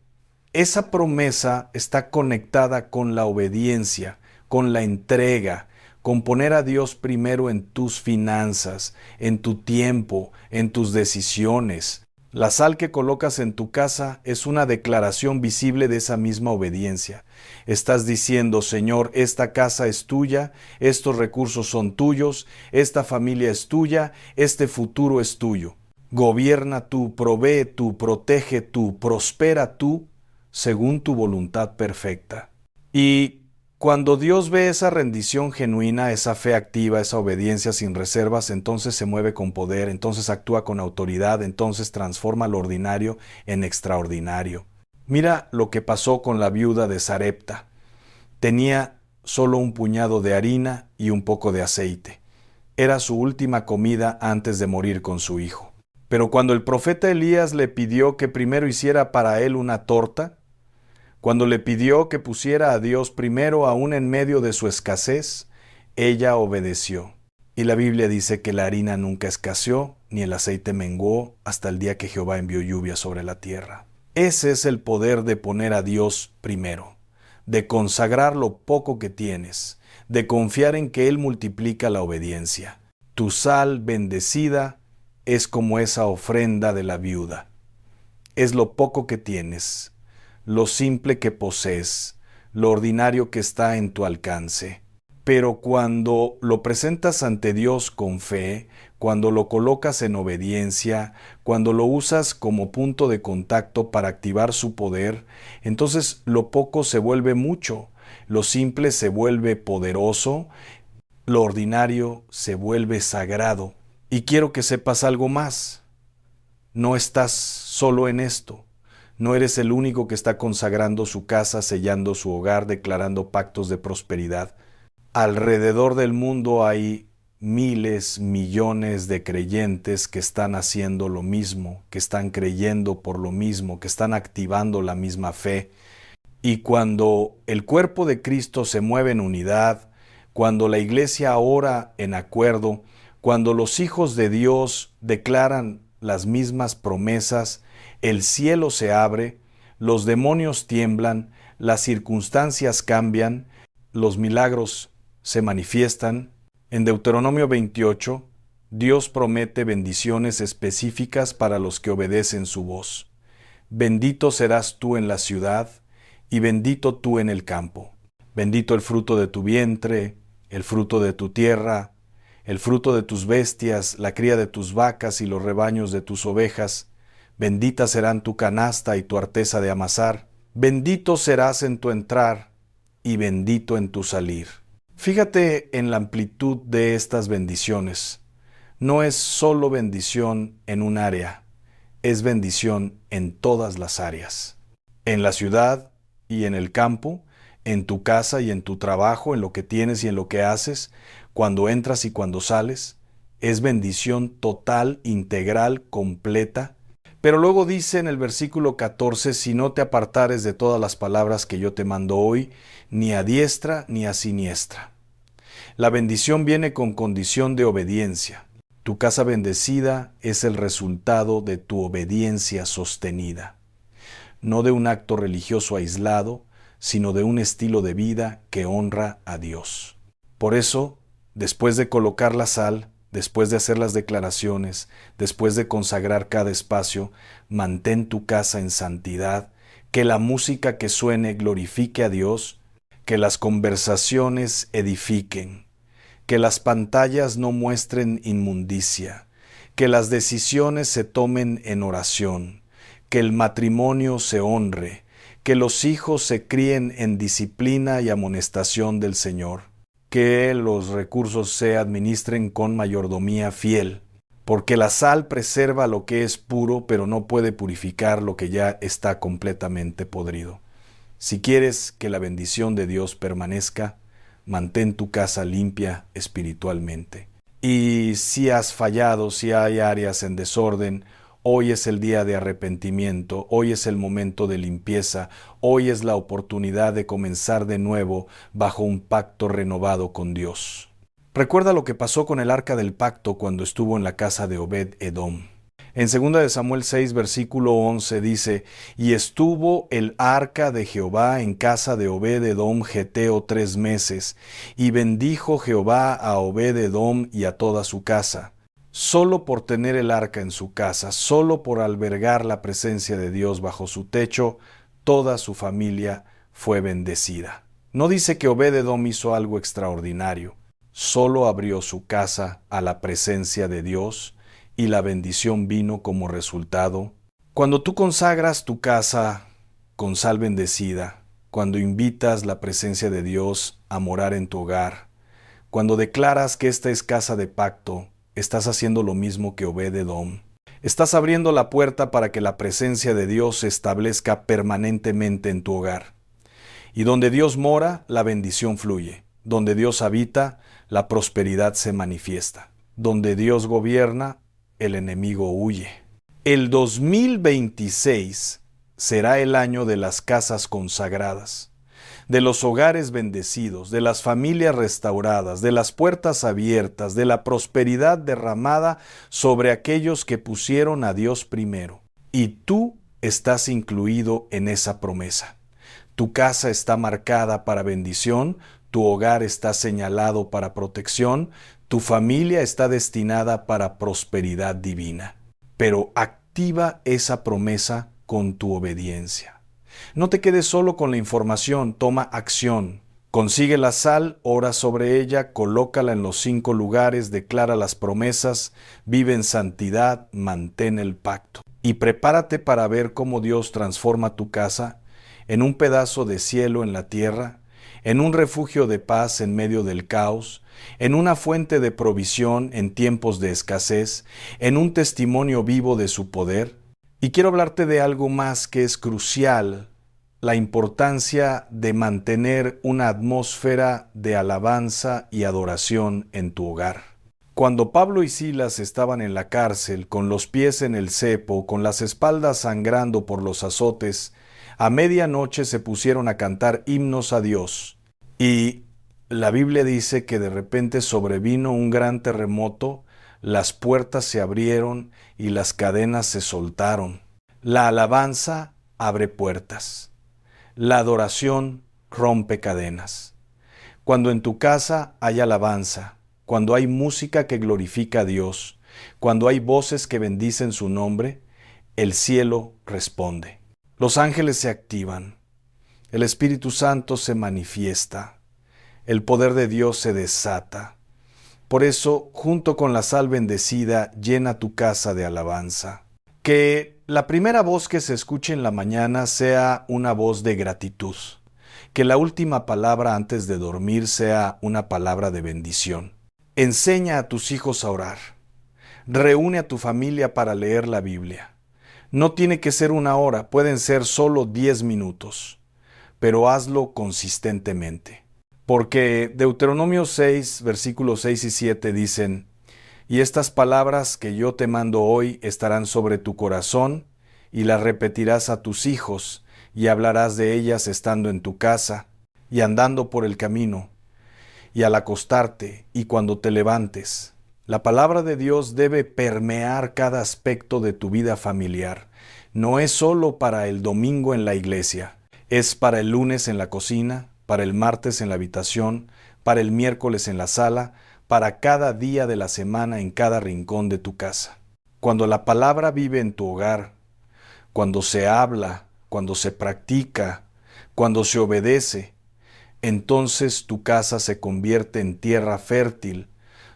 esa promesa está conectada con la obediencia, con la entrega, con poner a Dios primero en tus finanzas, en tu tiempo, en tus decisiones. La sal que colocas en tu casa es una declaración visible de esa misma obediencia. Estás diciendo, Señor, esta casa es tuya, estos recursos son tuyos, esta familia es tuya, este futuro es tuyo. Gobierna tú, provee tú, protege tú, prospera tú, según tu voluntad perfecta. Y cuando Dios ve esa rendición genuina, esa fe activa, esa obediencia sin reservas, entonces se mueve con poder, entonces actúa con autoridad, entonces transforma lo ordinario en extraordinario. Mira lo que pasó con la viuda de Sarepta. Tenía solo un puñado de harina y un poco de aceite. Era su última comida antes de morir con su hijo. Pero cuando el profeta Elías le pidió que primero hiciera para él una torta, cuando le pidió que pusiera a Dios primero aún en medio de su escasez, ella obedeció. Y la Biblia dice que la harina nunca escaseó, ni el aceite menguó, hasta el día que Jehová envió lluvia sobre la tierra. Ese es el poder de poner a Dios primero, de consagrar lo poco que tienes, de confiar en que Él multiplica la obediencia. Tu sal bendecida es como esa ofrenda de la viuda. Es lo poco que tienes, lo simple que posees, lo ordinario que está en tu alcance. Pero cuando lo presentas ante Dios con fe, cuando lo colocas en obediencia, cuando lo usas como punto de contacto para activar su poder, entonces lo poco se vuelve mucho, lo simple se vuelve poderoso, lo ordinario se vuelve sagrado. Y quiero que sepas algo más. No estás solo en esto. No eres el único que está consagrando su casa, sellando su hogar, declarando pactos de prosperidad. Alrededor del mundo hay miles, millones de creyentes que están haciendo lo mismo, que están creyendo por lo mismo, que están activando la misma fe. Y cuando el cuerpo de Cristo se mueve en unidad, cuando la iglesia ora en acuerdo, cuando los hijos de Dios declaran las mismas promesas, el cielo se abre, los demonios tiemblan, las circunstancias cambian, los milagros se manifiestan. En Deuteronomio 28, Dios promete bendiciones específicas para los que obedecen su voz. Bendito serás tú en la ciudad, y bendito tú en el campo. Bendito el fruto de tu vientre, el fruto de tu tierra, el fruto de tus bestias, la cría de tus vacas y los rebaños de tus ovejas. Bendita serán tu canasta y tu arteza de amasar. Bendito serás en tu entrar y bendito en tu salir. Fíjate en la amplitud de estas bendiciones. No es solo bendición en un área, es bendición en todas las áreas. En la ciudad y en el campo, en tu casa y en tu trabajo, en lo que tienes y en lo que haces, cuando entras y cuando sales, es bendición total, integral, completa. Pero luego dice en el versículo 14, si no te apartares de todas las palabras que yo te mando hoy, ni a diestra ni a siniestra. La bendición viene con condición de obediencia. Tu casa bendecida es el resultado de tu obediencia sostenida. No de un acto religioso aislado, sino de un estilo de vida que honra a Dios. Por eso, después de colocar la sal, después de hacer las declaraciones, después de consagrar cada espacio, mantén tu casa en santidad, que la música que suene glorifique a Dios, que las conversaciones edifiquen, que las pantallas no muestren inmundicia, que las decisiones se tomen en oración, que el matrimonio se honre, que los hijos se críen en disciplina y amonestación del Señor, que los recursos se administren con mayordomía fiel, porque la sal preserva lo que es puro, pero no puede purificar lo que ya está completamente podrido. Si quieres que la bendición de Dios permanezca, mantén tu casa limpia espiritualmente. Y si has fallado, si hay áreas en desorden, hoy es el día de arrepentimiento, hoy es el momento de limpieza, hoy es la oportunidad de comenzar de nuevo bajo un pacto renovado con Dios. Recuerda lo que pasó con el arca del pacto cuando estuvo en la casa de Obed-Edom. En 2 de Samuel 6, versículo 11 dice, y estuvo el arca de Jehová en casa de Obed-Edom geteo 3 meses, y bendijo Jehová a Obed-Edom y a toda su casa. Solo por tener el arca en su casa, solo por albergar la presencia de Dios bajo su techo, toda su familia fue bendecida. No dice que Obed-Edom hizo algo extraordinario, solo abrió su casa a la presencia de Dios y la bendición vino como resultado. Cuando tú consagras tu casa con sal bendecida, cuando invitas la presencia de Dios a morar en tu hogar, cuando declaras que esta es casa de pacto, estás haciendo lo mismo que Obed-Edom. Estás abriendo la puerta para que la presencia de Dios se establezca permanentemente en tu hogar. Y donde Dios mora, la bendición fluye. Donde Dios habita, la prosperidad se manifiesta. Donde Dios gobierna, el enemigo huye. El 2026 será el año de las casas consagradas, de los hogares bendecidos, de las familias restauradas, de las puertas abiertas, de la prosperidad derramada sobre aquellos que pusieron a Dios primero. Y tú estás incluido en esa promesa. Tu casa está marcada para bendición, tu hogar está señalado para protección, tu familia está destinada para prosperidad divina. Pero activa esa promesa con tu obediencia. No te quedes solo con la información, toma acción. Consigue la sal, ora sobre ella, colócala en los 5 lugares, declara las promesas, vive en santidad, mantén el pacto. Y prepárate para ver cómo Dios transforma tu casa en un pedazo de cielo en la tierra, en un refugio de paz en medio del caos, en una fuente de provisión en tiempos de escasez, en un testimonio vivo de su poder. Y quiero hablarte de algo más que es crucial, la importancia de mantener una atmósfera de alabanza y adoración en tu hogar. Cuando Pablo y Silas estaban en la cárcel, con los pies en el cepo, con las espaldas sangrando por los azotes, a medianoche se pusieron a cantar himnos a Dios. Y la Biblia dice que de repente sobrevino un gran terremoto, las puertas se abrieron y las cadenas se soltaron. La alabanza abre puertas. La adoración rompe cadenas. Cuando en tu casa hay alabanza, cuando hay música que glorifica a Dios, cuando hay voces que bendicen su nombre, el cielo responde. Los ángeles se activan, el Espíritu Santo se manifiesta, el poder de Dios se desata. Por eso, junto con la sal bendecida, llena tu casa de alabanza. Que la primera voz que se escuche en la mañana sea una voz de gratitud. Que la última palabra antes de dormir sea una palabra de bendición. Enseña a tus hijos a orar. Reúne a tu familia para leer la Biblia. No tiene que ser una hora, pueden ser solo 10 minutos, pero hazlo consistentemente. Porque Deuteronomio 6, versículos 6 y 7 dicen: y estas palabras que yo te mando hoy estarán sobre tu corazón, y las repetirás a tus hijos, y hablarás de ellas estando en tu casa, y andando por el camino, y al acostarte, y cuando te levantes. La palabra de Dios debe permear cada aspecto de tu vida familiar. No es solo para el domingo en la iglesia, es para el lunes en la cocina, para el martes en la habitación, para el miércoles en la sala, para cada día de la semana en cada rincón de tu casa. Cuando la palabra vive en tu hogar, cuando se habla, cuando se practica, cuando se obedece, entonces tu casa se convierte en tierra fértil,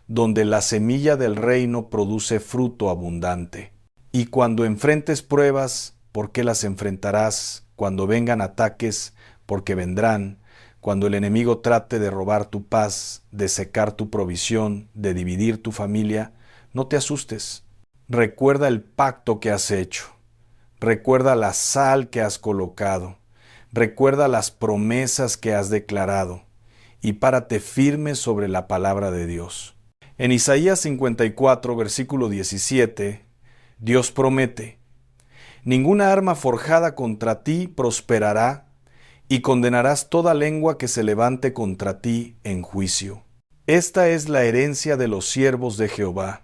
donde la semilla del reino produce fruto abundante. Y cuando enfrentes pruebas, ¿por qué las enfrentarás? Cuando vengan ataques, porque vendrán. Cuando el enemigo trate de robar tu paz, de secar tu provisión, de dividir tu familia, no te asustes. Recuerda el pacto que has hecho. Recuerda la sal que has colocado. Recuerda las promesas que has declarado. Y párate firme sobre la palabra de Dios. En Isaías 54, versículo 17, Dios promete: ninguna arma forjada contra ti prosperará, y condenarás toda lengua que se levante contra ti en juicio. Esta es la herencia de los siervos de Jehová,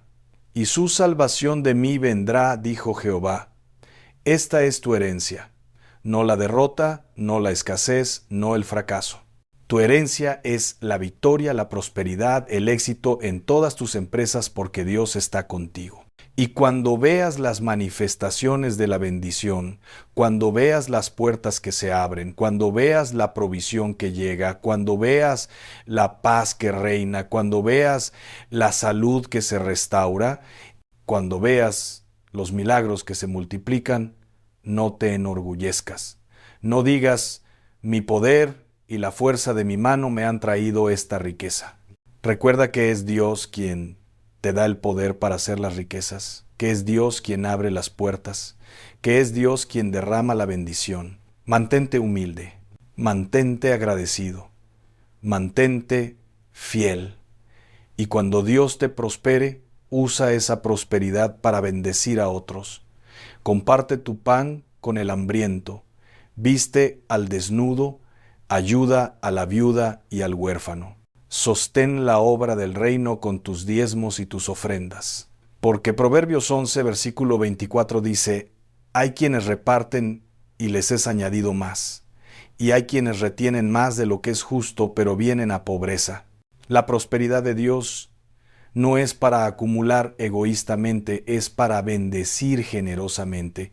y su salvación de mí vendrá, dijo Jehová. Esta es tu herencia, no la derrota, no la escasez, no el fracaso. Tu herencia es la victoria, la prosperidad, el éxito en todas tus empresas, porque Dios está contigo. Y cuando veas las manifestaciones de la bendición, cuando veas las puertas que se abren, cuando veas la provisión que llega, cuando veas la paz que reina, cuando veas la salud que se restaura, cuando veas los milagros que se multiplican, no te enorgullezcas. No digas: mi poder y la fuerza de mi mano me han traído esta riqueza. Recuerda que es Dios quien te da el poder para hacer las riquezas, que es Dios quien abre las puertas, que es Dios quien derrama la bendición. Mantente humilde, mantente agradecido, mantente fiel. Y cuando Dios te prospere, usa esa prosperidad para bendecir a otros. Comparte tu pan con el hambriento, viste al desnudo, ayuda a la viuda y al huérfano. Sostén la obra del reino con tus diezmos y tus ofrendas. Porque Proverbios 11, versículo 24 dice: hay quienes reparten y les es añadido más, y hay quienes retienen más de lo que es justo, pero vienen a pobreza. La prosperidad de Dios no es para acumular egoístamente, es para bendecir generosamente.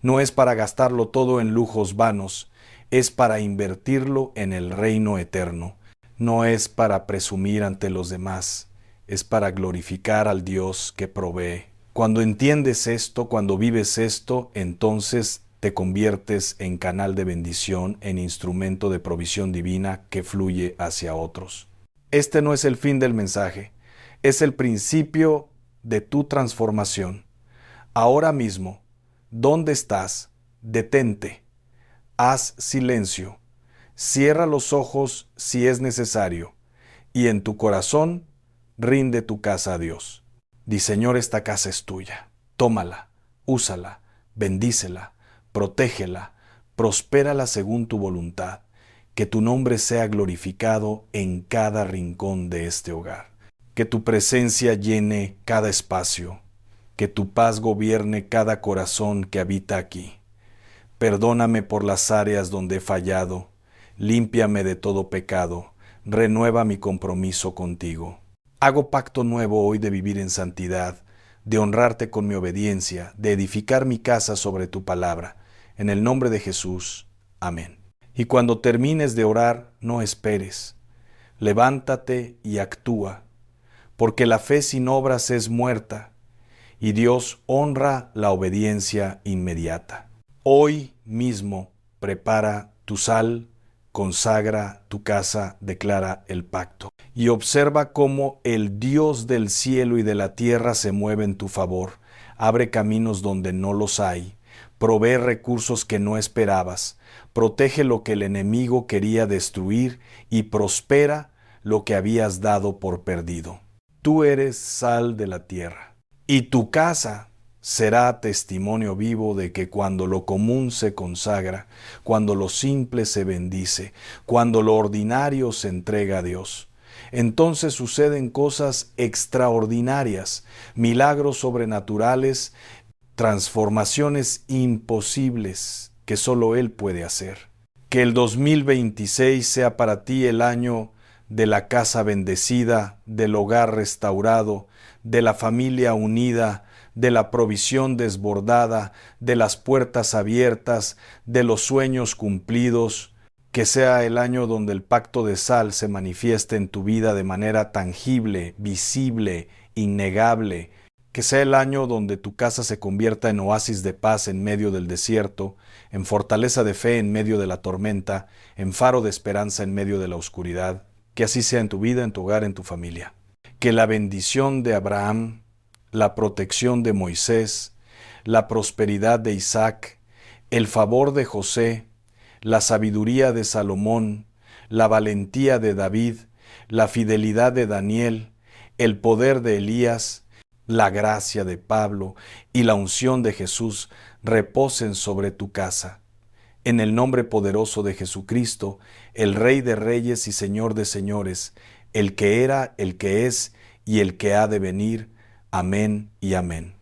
No es para gastarlo todo en lujos vanos, es para invertirlo en el reino eterno. No es para presumir ante los demás, es para glorificar al Dios que provee. Cuando entiendes esto, cuando vives esto, entonces te conviertes en canal de bendición, en instrumento de provisión divina que fluye hacia otros. Este no es el fin del mensaje, es el principio de tu transformación. Ahora mismo, ¿dónde estás? Detente, haz silencio. Cierra los ojos si es necesario, y en tu corazón rinde tu casa a Dios. Di, Señor, esta casa es tuya. Tómala, úsala, bendícela, protégela, prospérala según tu voluntad. Que tu nombre sea glorificado en cada rincón de este hogar. Que tu presencia llene cada espacio. Que tu paz gobierne cada corazón que habita aquí. Perdóname por las áreas donde he fallado. Límpiame de todo pecado. Renueva mi compromiso contigo. Hago pacto nuevo hoy de vivir en santidad, de honrarte con mi obediencia, de edificar mi casa sobre tu palabra. En el nombre de Jesús. Amén. Y cuando termines de orar, no esperes. Levántate y actúa, porque la fe sin obras es muerta, y Dios honra la obediencia inmediata. Hoy mismo prepara tu sal, consagra tu casa, declara el pacto, y observa cómo el Dios del cielo y de la tierra se mueve en tu favor, abre caminos donde no los hay, provee recursos que no esperabas, protege lo que el enemigo quería destruir y prospera lo que habías dado por perdido. Tú eres sal de la tierra, y tu casa será testimonio vivo de que cuando lo común se consagra, cuando lo simple se bendice, cuando lo ordinario se entrega a Dios, entonces suceden cosas extraordinarias, milagros sobrenaturales, transformaciones imposibles que solo Él puede hacer. Que el 2026 sea para ti el año de la casa bendecida, del hogar restaurado, de la familia unida, de la provisión desbordada, de las puertas abiertas, de los sueños cumplidos. Que sea el año donde el pacto de sal se manifieste en tu vida de manera tangible, visible, innegable. Que sea el año donde tu casa se convierta en oasis de paz en medio del desierto, en fortaleza de fe en medio de la tormenta, en faro de esperanza en medio de la oscuridad. Que así sea en tu vida, en tu hogar, en tu familia. Que la bendición de Abraham, la protección de Moisés, la prosperidad de Isaac, el favor de José, la sabiduría de Salomón, la valentía de David, la fidelidad de Daniel, el poder de Elías, la gracia de Pablo y la unción de Jesús reposen sobre tu casa. En el nombre poderoso de Jesucristo, el Rey de Reyes y Señor de Señores, el que era, el que es y el que ha de venir. Amén y amén.